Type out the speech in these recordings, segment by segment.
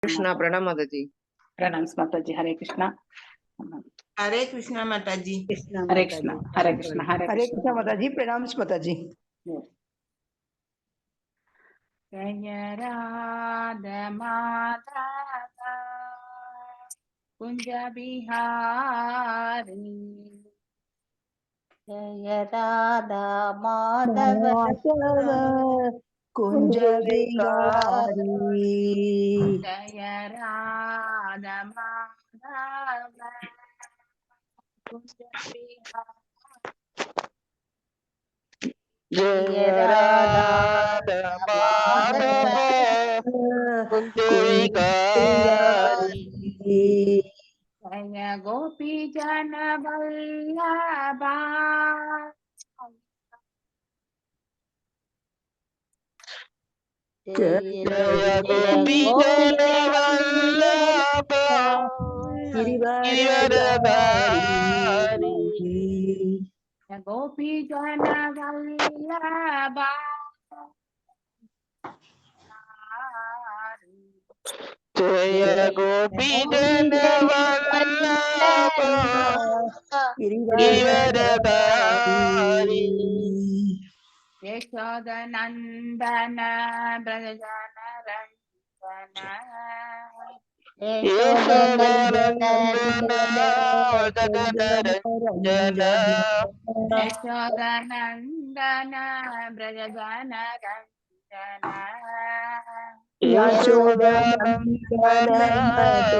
कृष्णा। प्रणाम माता जी। प्रणाम माता जी। हरे कृष्णा। हरे कृष्णा माता जी। हरे कृष्णा। हरे कृष्णा। हरे कृष्णा माता जी। प्रणाम माता जी। जय राधा माधव कुंज बिहारी, जय राधा माधव कुंज बिहारी, जय राधा माधव कुंज बिहारी, जय राधा माधव कुंज बिहारी, जय गोपी जन वल्लभा जय गोपी गोपी वल्लभ गिरिवरधारी, गोपी जन वल्लभा जय गोपी जन वल्लभ गिरिवरधारी, यशोदनन्दन ब्रजजन रञ्जन यशोदनन्दन रञ्जन, यशोदनन्दन ब्रजजन रञ्जन यशोदनन्दन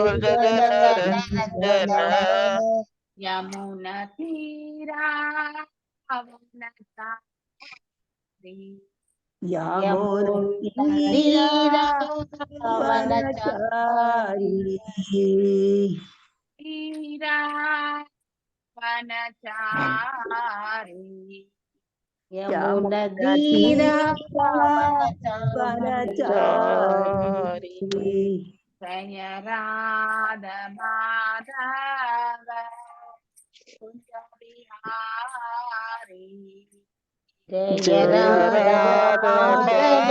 व्रजजन रञ्जन, यमुनतीरा पवनचारी यमुनतीरा वनचारी, तीरा वनचारी यमुनतीरा वनचारी, जय राधा माधव कुंज बिहारी, जय राधा माधव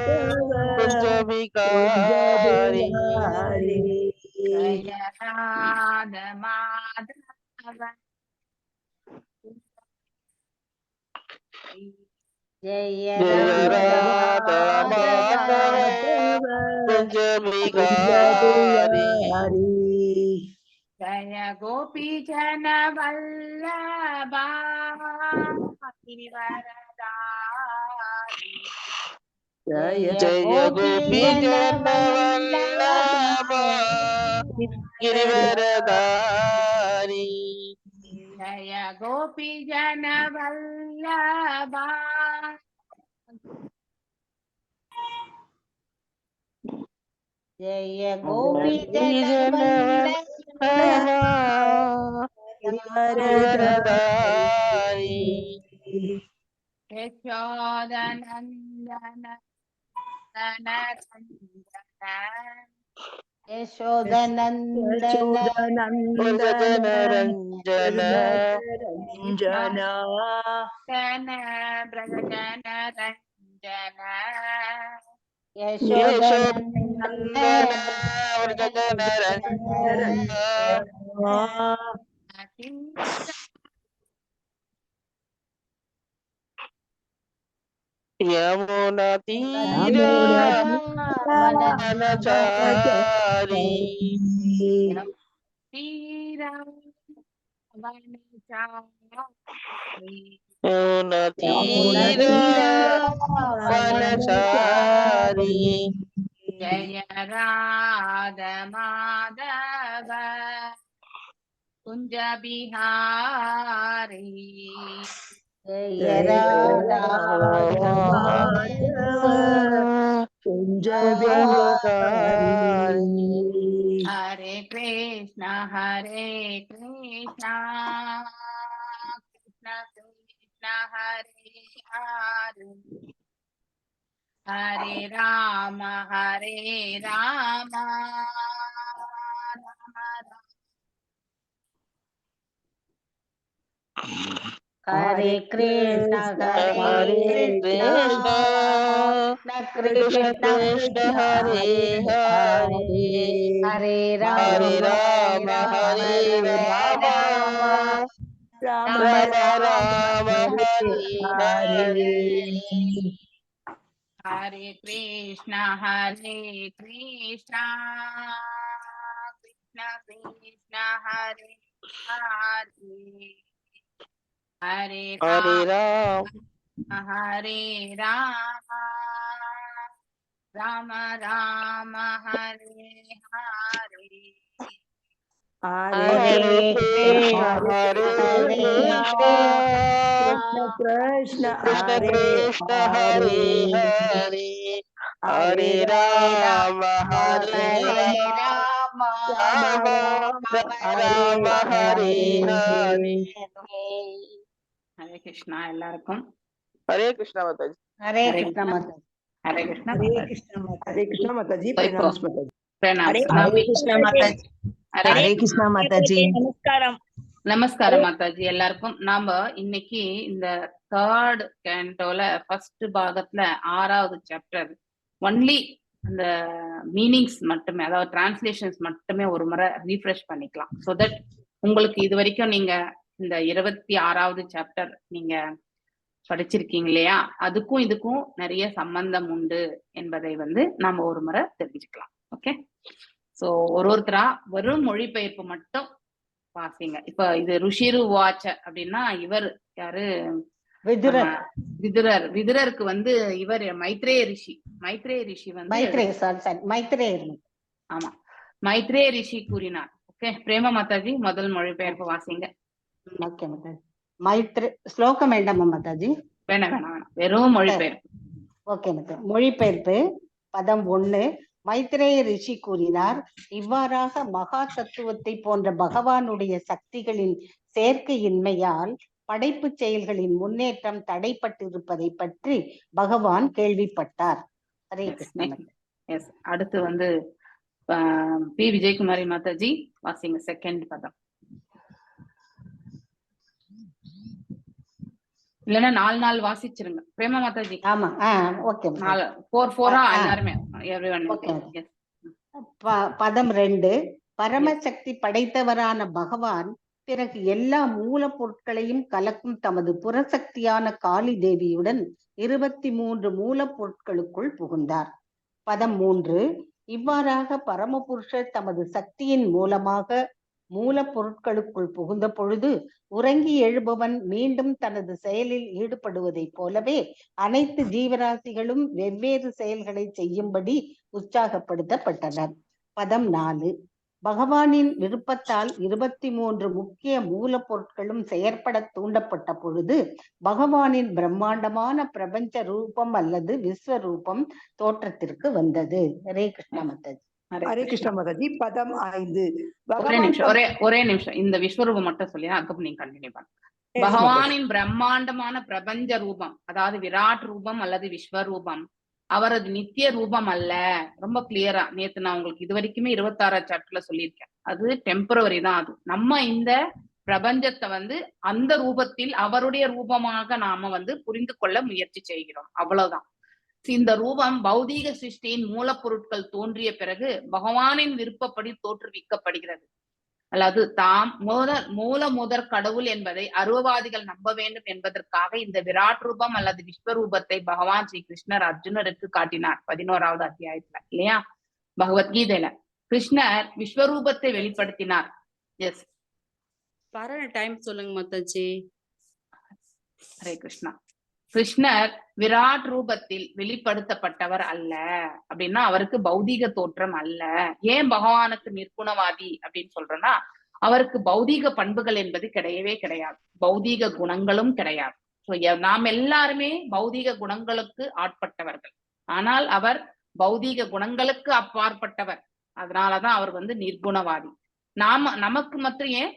कुंज बिहारी, जय राधा माधव जय जय राधा माधव कुंज बिहारी, जय गोपी जन वल्लभा गिरिवरधारी, जय गोपी जन वल्लभ गिरिवरधारी, जय गोपी जन वल्लभा जय गोपी जन गिरिवरधारी, यशोदनन्दन रञ्जन यशोदनन्दन रञ्जन रञ्जन, ब्रजजन रञ्जन यशोदनन्दन व्रजजन रञ्जन, यमुनातीर वनचारी, तीरा वनचारी यमुनातीर वनचारी, जय राधा माधव कुंज बिहारी, जय राधा माधव कुंज बिहारी, हरे कृष्णा कृष्ण कृष्ण हरे हरे, हरे Ram Ram Hare Krishna Hare Krishna Krishna Krishna Hare Hare Hare Hare Rama Rama Hare Rama Rama Rama Rama Hare Hare Hare Krishna, Krishna Krishna, Hare Hare, Hare Hare Rama, Ram Hare Rama, Rama Rama, Hare Hare, Hare Hare Krishna Hare Krishna Krishna Krishna Krishna Hare Hare Hare Rama Hare Rama Rama Rama Hare Hare Hare Krishna எல்லாருக்கும். Hare Krishna Mataji. Hare Krishna Mataji. Hare Krishna. Hare Krishna Mataji. Pranams Mataji. Pranams. Hare Krishna Mataji. Hare Krishna Mataji. நமஸ்காரம் மாதாஜி எல்லாருக்கும். நாம இன்னைக்கு இந்த 3rd கேண்டோல ஃபர்ஸ்ட் பாகத்துல 6வது சாப்டர் ஒன்லி அந்த மீனிங்ஸ் மட்டுமே, அதாவது டிரான்ஸ்லேஷன்ஸ் மட்டுமே ஒரு முறை ரீஃப்ரெஷ் பண்ணிக்கலாம். ஸோ தட் உங்களுக்கு இது வரைக்கும் நீங்க இந்த 26வது சாப்டர் நீங்க படிச்சிருக்கீங்க இல்லையா, அதுக்கும் இதுக்கும் நிறைய சம்பந்தம் உண்டு என்பதை நாம ஒரு முறை தெரிஞ்சுக்கலாம். ஓகே, சோ ஒருத்தரா வெறும் மொழிபெயர்ப்பு மட்டும் வாசிங்க. இப்ப இது ருஷிரு வாச்ச அப்படின்னா இவர் யாரு? விதுரர். விதுரருக்கு இவர் மைத்ரேய ரிஷி. மைத்ரேய ரிஷி ஆமா, மைத்ரேய ரிஷி கூறினார். ஓகே, பிரேம மாதாஜி முதல் மொழிபெயர்ப்பு வாசிங்க. ஓகே மாதாஜி. ஸ்லோகம் வேண்டாமா மாதாஜி? வேணாம், வெறும் மொழிபெயர்ப்பு. ஓகே மாதாஜி. மொழிபெயர்ப்பு பதம் 1. மைத்ரேய ரிஷி கூறினார், இவ்வாறாக மகா தத்துவத்தை போன்ற பகவானுடைய சக்திகளின் சேர்க்கையின்மையால் படைப்பு செயல்களின் முன்னேற்றம் தடைப்பட்டிருப்பதை பற்றி பகவான் கேள்விப்பட்டார். ஹரே கிருஷ்ணன். எஸ், அடுத்து பி விஜயகுமாரி மாதாஜி வாசிங்க செகண்ட் பதம். இல்லன்னா 4 வாசிச்சிருங்க பிரேமா மாதாஜி. ஆமா, ஓகே. 4 எல்லாருமே பதம் 2. பரமசக்தி படைத்தவரான பகவான் பிறகு எல்லா மூலப்பொருட்களையும் கலக்கும் தமது புறசக்தியான காளி தேவியுடன் 23 மூலப்பொருட்களுக்குள் புகுந்தார். பதம் 3. இவ்வாறாக பரமபுருஷர் தமது சக்தியின் மூலமாக மூலப்பொருட்களுக்குள் புகுந்த பொழுது உறங்கி எழுபவன் மீண்டும் தனது செயலில் ஈடுபடுவதைப் போலவே அனைத்து ஜீவராசிகளும் வெவ்வேறு செயல்களை செய்யும்படி உற்சாகப்படுத்தப்பட்டனர். பதம் 4. பகவானின் விருப்பத்தால் 23 முக்கிய மூலப்பொருட்களும் செயற்பட தூண்டப்பட்ட பொழுது பகவானின் பிரம்மாண்டமான பிரபஞ்ச ரூபம் அல்லது விஸ்வரூபம் தோற்றத்திற்கு வந்தது. ஹரே கிருஷ்ண மாதாஜி. ஹரே கிருஷ்ண மாதாஜி. பதம் 5. ஒரே நிமிஷம் இந்த விஸ்வரூபம் மட்டும் சொல்லி அதுக்கப்புறம் நீங்க கண்டினியூ பண்ணுங்க. பகவானின் பிரம்மாண்டமான பிரபஞ்ச ரூபம், அதாவது விராட் ரூபம் அல்லது விஸ்வரூபம் அவரது நித்திய ரூபம் அல்ல. ரொம்ப கிளியரா நேத்து நான் உங்களுக்கு இது வரைக்குமே 26 சாப்டர்ல சொல்லியிருக்கேன். அது டெம்பரவரி தான். அது நம்ம இந்த பிரபஞ்சத்தை அந்த ரூபத்தில் அவருடைய ரூபமாக நாம புரிந்து கொள்ள முயற்சி செய்கிறோம், அவ்வளவுதான். இந்த ரூபம் பௌதீக சிருஷ்டியின் மூலப்பொருட்கள் தோன்றிய பிறகு பகவானின் விருப்பப்படி தோற்றுவிக்கப்படுகிறது. அல்லது தாம் முதற் கடவுள் என்பதை அருவவாதிகள் நம்ப வேண்டும் என்பதற்காக இந்த விராட் ரூபம் அல்லது விஸ்வரூபத்தை பகவான் ஸ்ரீ கிருஷ்ணர் அர்ஜுனருக்கு காட்டினார் 11வது அத்தியாயத்துல இல்லையா, பகவத்கீதையில. கிருஷ்ணர் விஸ்வரூபத்தை வெளிப்படுத்தினார். எஸ், டைம் சொல்லுங்க மாதாஜி. ஹரே கிருஷ்ணா. கிருஷ்ணர் விராட் ரூபத்தில் வெளிப்படுத்தப்பட்டவர் அல்ல அப்படின்னா அவருக்கு பௌதீக தோற்றம் அல்ல. ஏன் பகவானுக்கு நிர்குணவாதி அப்படின்னு சொல்றேன்னா, அவருக்கு பௌதீக பண்புகள் என்பது கிடையவே கிடையாது, பௌதீக குணங்களும் கிடையாது. நாம் எல்லாருமே பௌதீக குணங்களுக்கு ஆட்பட்டவர்கள், ஆனால் அவர் பௌதீக குணங்களுக்கு அப்பாற்பட்டவர். அதனாலதான் அவர் நிர்குணவாதி. நமக்கு மற்றும் ஏன்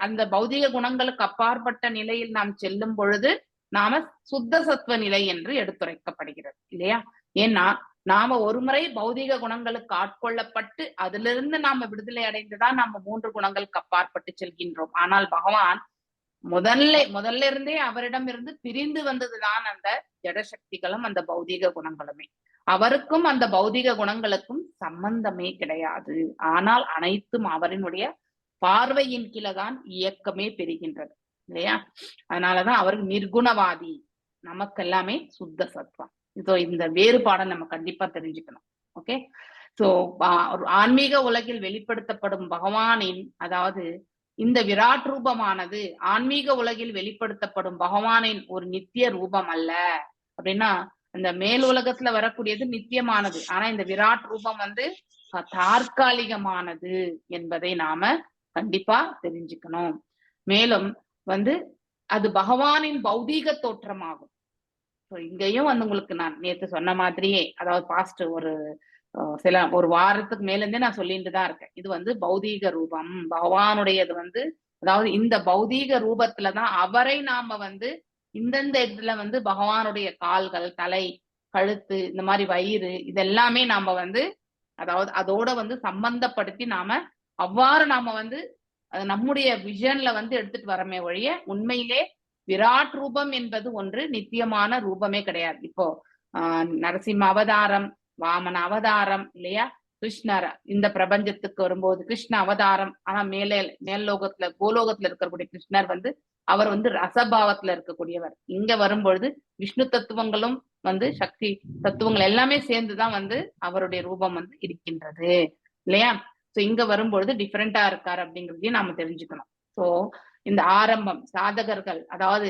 அந்த பௌதீக குணங்களுக்கு அப்பாற்பட்ட நிலையில் நாம் செல்லும் பொழுது நாம சுத்த சத்துவ நிலை என்று எடுத்துரைக்கப்படுகிறது இல்லையா. ஏன்னா நாம ஒரு முறை பௌதீக குணங்களுக்கு ஆட்கொள்ளப்பட்டு அதிலிருந்து நாம விடுதலை அடைந்துதான் நாம 3 குணங்களுக்கு அப்பாற்பட்டு செல்கின்றோம். ஆனால் பகவான் முதல்ல இருந்தே அவரிடம் இருந்து பிரிந்து வந்ததுதான் அந்த ஜடசக்திகளும் அந்த பௌதீக குணங்களுமே. அவருக்கும் அந்த பௌதீக குணங்களுக்கும் சம்பந்தமே கிடையாது. ஆனால் அனைத்தும் அவரினுடைய பார்வையின் கீழதான் இயக்கமே பெறுகின்றது இல்லையா? அதனாலதான் அவர் நிர்குணவாதி, நமக்கு எல்லாமே சுத்த சத்வம். இதோ இந்த வேறுபாடை நம்ம கண்டிப்பா தெரிஞ்சுக்கணும். ஓகே, சோ ஆன்மீக உலகில் வெளிப்படுத்தப்படும் பகவானின், அதாவது இந்த விராட் ரூபமானது ஆன்மீக உலகில் வெளிப்படுத்தப்படும் பகவானின் ஒரு நித்திய ரூபம் அல்ல. அப்படின்னா இந்த மேல் உலகத்துல வரக்கூடியது நித்தியமானது, ஆனா இந்த விராட் ரூபம் தற்காலிகமானது என்பதை நாம கண்டிப்பா தெரிஞ்சுக்கணும். மேலும் அது பகவானின் பௌதீக தோற்றமாகும். இங்கேயும் உங்களுக்கு நான் நேத்து சொன்ன மாதிரியே, அதாவது பாஸ்ட் ஒரு வாரத்துக்கு மேல இருந்தே நான் சொல்லிட்டு தான் இருக்கேன். இது பௌதீக ரூபம் பகவானுடையது. அதாவது இந்த பௌதீக ரூபத்துலதான் அவரை நாம இந்தந்த இடத்துல பகவானுடைய கால்கள், தலை, கழுத்து, இந்த மாதிரி வயிறு, இதெல்லாமே நாம அதாவது அதோட சம்பந்தப்படுத்தி நாம அவ்வாறு நாம நம்முடைய விஷன்ல எடுத்துட்டு வரமே ஒழிய உண்மையிலே விராட் ரூபம் என்பது ஒன்று நித்தியமான ரூபமே கிடையாது. இப்போ நரசிம்ம அவதாரம், வாமன அவதாரம் இல்லையா, கிருஷ்ணர் இந்த பிரபஞ்சத்துக்கு வரும்போது கிருஷ்ண அவதாரம், ஆனா மேல் லோகத்துல கோலோகத்துல இருக்கக்கூடிய கிருஷ்ணர் அவர் ரசபாவத்துல இருக்கக்கூடியவர். இங்க வரும்பொழுது விஷ்ணு தத்துவங்களும் சக்தி தத்துவங்கள் எல்லாமே சேர்ந்துதான் அவருடைய ரூபம் இருக்கின்றது இல்லையா? சோ இங்க வரும்பொழுது டிஃபரெண்டா இருக்காரு அப்படிங்கிறதையும் நாம தெரிஞ்சுக்கணும். சோ இந்த ஆரம்பம் சாதகர்கள், அதாவது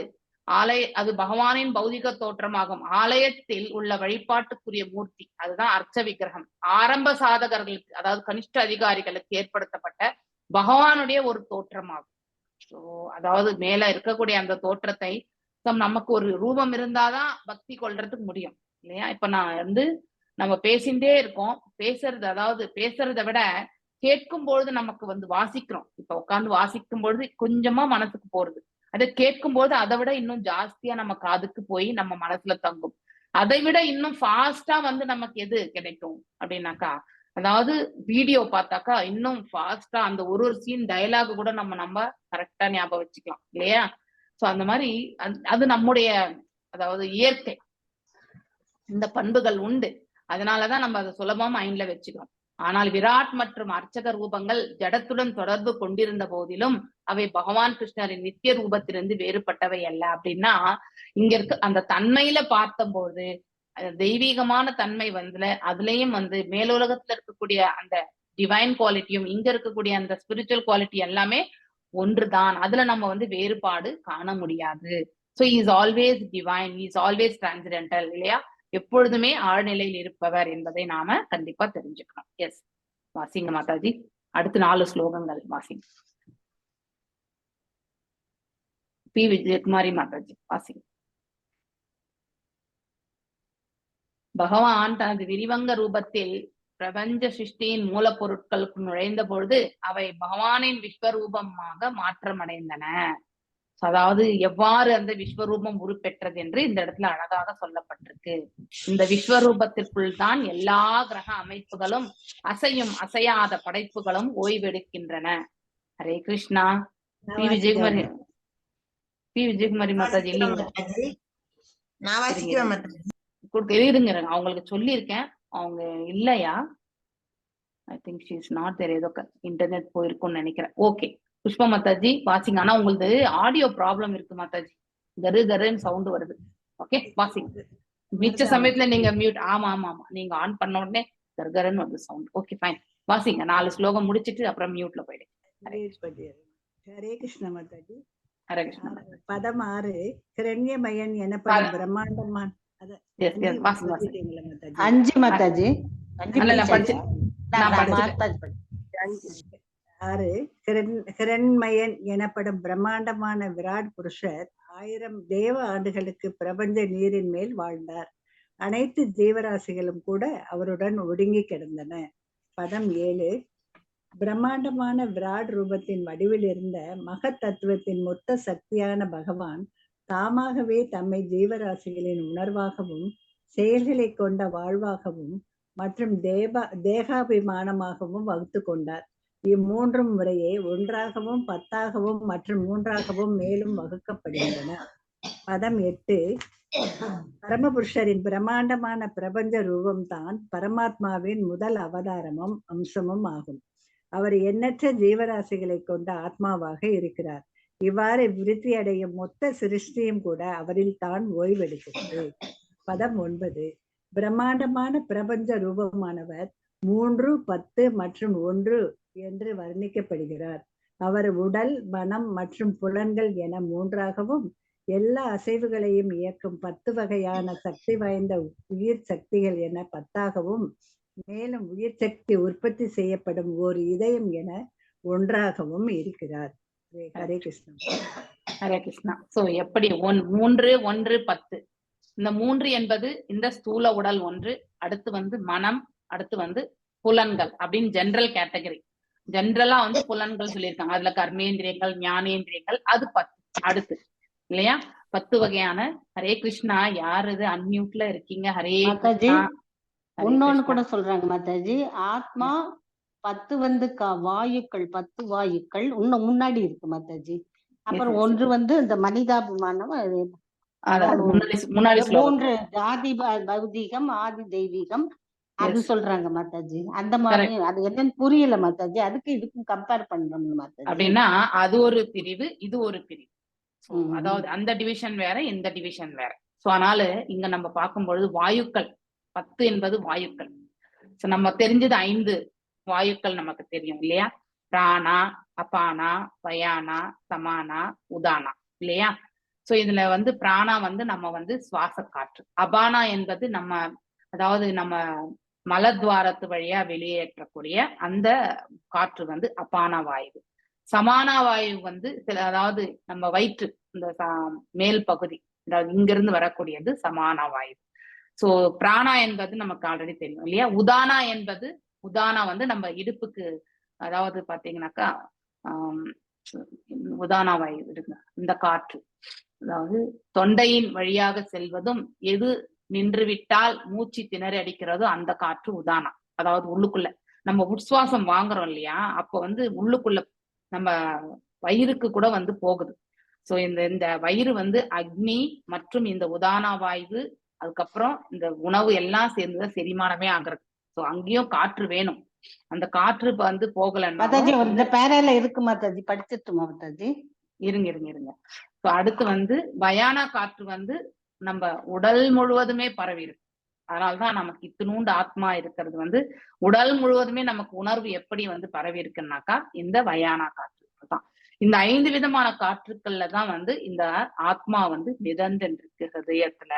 அது பகவானின் பௌதிக தோற்றமாகும். ஆலயத்தில் உள்ள வழிபாட்டுக்குரிய மூர்த்தி அதுதான் அர்ச்ச விக்கிரகம். ஆரம்ப சாதகர்களுக்கு, அதாவது கனிஷ்ட அதிகாரிகளுக்கு ஏற்படுத்தப்பட்ட பகவானுடைய ஒரு தோற்றமாகும். ஸோ அதாவது மேல இருக்கக்கூடிய அந்த தோற்றத்தை நமக்கு ஒரு ரூபம் இருந்தாதான் பக்தி கொள்றதுக்கு முடியும் இல்லையா? இப்ப நான் நம்ம பேசிட்டே இருக்கோம், அதாவது பேசுறதை விட கேட்கும் பொழுது நமக்கு வாசிக்கிறோம். இப்ப உட்காந்து வாசிக்கும் பொழுது கொஞ்சமா மனசுக்கு போறது, அதை கேட்கும் போது அதை விட இன்னும் ஜாஸ்தியா நம்ம காதுக்கு போய் நம்ம மனசுல தங்கும். அதை விட இன்னும் ஃபாஸ்டா நமக்கு எது கிடைக்கும் அப்படின்னாக்கா, அதாவது வீடியோ பார்த்தாக்கா இன்னும் ஃபாஸ்டா அந்த ஒரு சீன் டயலாக் கூட நம்ம கரெக்டா ஞாபகம் வச்சுக்கலாம் இல்லையா? சோ அந்த மாதிரி அது நம்முடைய, அதாவது இயற்கை, இந்த பண்புகள் உண்டு. அதனாலதான் நம்ம அதை சுலபமா மைண்ட்ல வச்சுக்கிறோம். ஆனால் விராட் மற்றும் அர்ச்சக ரூபங்கள் ஜடத்துடன் தொடர்பு கொண்டிருந்த போதிலும் அவை பகவான் கிருஷ்ணரின் நித்திய ரூபத்திலிருந்து வேறுபட்டவை அல்ல. அப்படின்னா இங்க இருக்க அந்த தன்மையில பார்த்தபோது தெய்வீகமான தன்மை அதுலயும் மேலுலகத்துல இருக்கக்கூடிய அந்த டிவைன் குவாலிட்டியும் இங்க இருக்கக்கூடிய அந்த ஸ்பிரிச்சுவல் குவாலிட்டி எல்லாமே ஒன்றுதான். அதுல நம்ம வேறுபாடு காண முடியாது. So is always divine, is always transcendental இல்லையா? எப்பொழுதுமே ஆழ்நிலையில் இருப்பவர் என்பதை நாம கண்டிப்பா தெரிஞ்சுக்கணும். எஸ், வாசிங்க மாதாஜி, அடுத்து 4 ஸ்லோகங்கள் வாசிங்க. பி விஜயகுமாரி மாதாஜி வாசிங்க. பகவான் தனது விரிவங்க ரூபத்தில் பிரபஞ்ச சிருஷ்டியின் மூலப்பொருட்களுக்கு நுழைந்த பொழுது அவை பகவானின் விஸ்வரூபமாக மாற்றமடைந்தன. அதாவது எவ்வாறு அந்த விஸ்வரூபம் உருப்பெற்றது என்று இந்த இடத்துல அழகாக சொல்லப்பட்டிருக்கு. இந்த விஸ்வரூபத்திற்குள் தான் எல்லா கிரக அமைப்புகளும் அசையும் அசையாத படைப்புகளும் ஓய்வெடுக்கின்றன. ஹரே கிருஷ்ணா. பி விஜயகுமாரி மாதாஜி இல்லைங்க, இருங்க அவங்களுக்கு சொல்லியிருக்கேன், அவங்க இல்லையா? I think she is not there, ஏதோ இன்டர்நெட் போயிருக்கும்னு நினைக்கிறேன். ஓகே, புஷ்பா மாதாஜி வாசிங்க. ஆனா உங்களுக்கு ஆடியோ ப்ராப்ளம் இருக்கு மாதாஜி, கருன்னு சவுண்ட் வருது. ஓகே வாசிங்க. மிச்ச சமயத்துல நீங்க மியூட், ஆமா ஆமா ஆமா, நீங்க ஆன் பண்ண உடனே கருன்னு வந்து சவுண்ட். ஓகே ஃபைன், வாசிங்க. 4 ஸ்லோகம் முடிச்சிட்டு அப்புறம் மியூட்ல போயிடுங்க. ஹரே கிருஷ்ண மாதாஜி. ஹரே கிருஷ்ணா. பதம் 6 கிரண்யமயன் எனப்படும் பிரம்மாண்டமான 5 மாதாஜி. 6 கிரண்மயன் எனப்படும் பிரம்மாண்டமான விராட் புருஷர் 1000 தேவ ஆண்டுகளுக்கு பிரபஞ்ச நீரின் மேல் வாழ்ந்தார். அனைத்து ஜீவராசிகளும் கூட அவருடன் ஒடுங்கி கிடந்தன. பதம் 7 பிரம்மாண்டமான விராட் ரூபத்தின் வடிவில் இருந்த மகத் தத்துவத்தின் மொத்த சக்தியான பகவான் தாமாகவே தம்மை ஜீவராசிகளின் உணர்வாகவும் செயல்களை கொண்ட வாழ்வாகவும் மற்றும் தேகாபிமானமாகவும் வகுத்து கொண்டார். இம்மூன்றும் முறையே ஒன்றாகவும் 10ஆகவும் மற்றும் 3ஆகவும் மேலும் வகுக்கப்படுகின்றன. பதம் 8. பரமபுருஷரின் பிரம்மாண்டமான பிரபஞ்ச ரூபம்தான் பரமாத்மாவின் முதல் அவதாரமும் அம்சமும் ஆகும். அவர் எண்ணற்ற ஜீவராசிகளை கொண்ட ஆத்மாவாக இருக்கிறார். இவ்வாறு விருத்தி அடையும் மொத்த சிருஷ்டியும் கூட அவரில் தான் ஓய்வெடுக்கிறது. பதம் 9. பிரம்மாண்டமான பிரபஞ்ச ரூபமானவர் 3, 10 மற்றும் 1 என்று வர்ணிக்கப்படுகிறார். அவர் உடல், மனம் மற்றும் புலன்கள் என 3ஆகவும், எல்லா அசைவுகளையும் இயக்கும் 10 வகையான சக்தி வாய்ந்த உயிர் சக்திகள் என 10ஆகவும், மேலும் உயிர் சக்தி உற்பத்தி செய்யப்படும் ஓர் இதயம் என 1ஆகவும் இருக்கிறார். ஹரே கிருஷ்ணா. ஹரே கிருஷ்ணா. சோ எப்படி 3, 1, 10 இந்த 3 என்பது இந்த ஸ்தூல உடல் 1, அடுத்து வந்து மனம், அடுத்து வந்து புலன்கள் அப்படின்னு ஜெனரல் கேட்டகரி. ஜெனரலா வந்து புலன்கள் சொல்லியிருக்காங்க. அதுல கர்மேந்திரியங்கள், ஞானேந்திரியங்கள், அது 10 அடுத்து இல்லையா? 10 வகையான. ஹரே கிருஷ்ணா. யாரு இது அன்மியூட்ல இருக்கீங்க? ஹரே மாதாஜி, கிருஷ்ணா. இன்னொன்னு கூட சொல்றாங்க மாதாஜி. ஆத்மா 10 வந்து வாயுக்கள், 10 வாயுக்கள் இன்னும் முன்னாடி இருக்கு மாதாஜி. அப்புறம் Yes, yes, 1 வந்து இந்த மனிதாபிமானம், அதாவது முன்னாடி ஸ்லோகம். 3 ஆதி பௌதீகம், ஆதி தெய்வீகம், அது Yes. சொல்றாங்க மாதாஜி. அந்த மாதிரி அது என்னன்னு புரியல மாதாஜி. அதுக்கு இதுக்கும் கம்பேர் பண்றோம் மாதாஜி. அப்படின்னா அது ஒரு பிரிவு, இது ஒரு பிரிவு. அதாவது அந்த டிவிஷன் வேற, இந்த டிவிஷன் வேற. சோ அதனால இங்க நம்ம பார்க்கும்பொழுது வாயுக்கள் 10 என்பது வாயுக்கள். சோ நம்ம தெரிஞ்சது 5 வாயுக்கள் நமக்கு தெரியும் இல்லையா? பிராணா, அபானா, வயானா, சமானா, உதானா இல்லையா? சோ இதுல வந்து பிராணா வந்து நம்ம வந்து சுவாச காற்று. அபானா என்பது நம்ம, அதாவது நம்ம மலத்வாரத்து வழியா வெளியேற்றக்கூடிய அந்த காற்று வந்து அபான வாயு. சமான வாயு வந்து சில, அதாவது நம்ம வயிற்று இந்த மேல் பகுதி, அதாவது இங்கிருந்து வரக்கூடியது சமான வாயு. சோ பிராணா என்பது நமக்கு ஆல்ரெடி தெரியும் இல்லையா? உதானா என்பது, உதானா வந்து நம்ம இடுப்புக்கு, அதாவது பாத்தீங்கன்னாக்கா உதானா வாயு இருக்கு இந்த காற்று, அதாவது தொண்டையின் வழியாக செல்வதும், எது நின்றுவிட்டால் மூச்சு திணறி அடிக்கிறதோ அந்த காற்று உதானா. அதாவது உள்ளுக்குள்ள நம்ம உட்சுவாசம் வாங்குறோம் இல்லையா? அப்போ வந்து உள்ளுக்குள்ள நம்ம வயிறுக்கு கூட வந்து போகுது. சோ இந்த வயிறு வந்து அக்னி மற்றும் இந்த உதானா வாயு, அதுக்கப்புறம் இந்த உணவு எல்லாம் சேர்ந்துதான் செரிமானமே ஆகுறது. சோ அங்கேயும் காற்று வேணும். அந்த காற்று வந்து போகலன்னா மாதாஜி இந்த பேரால இருக்கு மாதாஜி, படிச்சிட்டுமா மாதாஜி? இருங்க. சோ அடுத்து வந்து வயானா காற்று வந்து நம்ம உடல் முழுவதுமே பரவி இருக்கு. அதனால்தான் நமக்கு இத்தினூண்டு ஆத்மா இருக்கிறது வந்து உடல் முழுவதுமே நமக்கு உணர்வு எப்படி வந்து பரவி இருக்குன்னாக்கா இந்த வயானா காற்று தான். இந்த 5 விதமான காற்றுக்கள்ல தான் வந்து இந்த ஆத்மா வந்து மிதந்துருக்கு ஹிருதயத்துல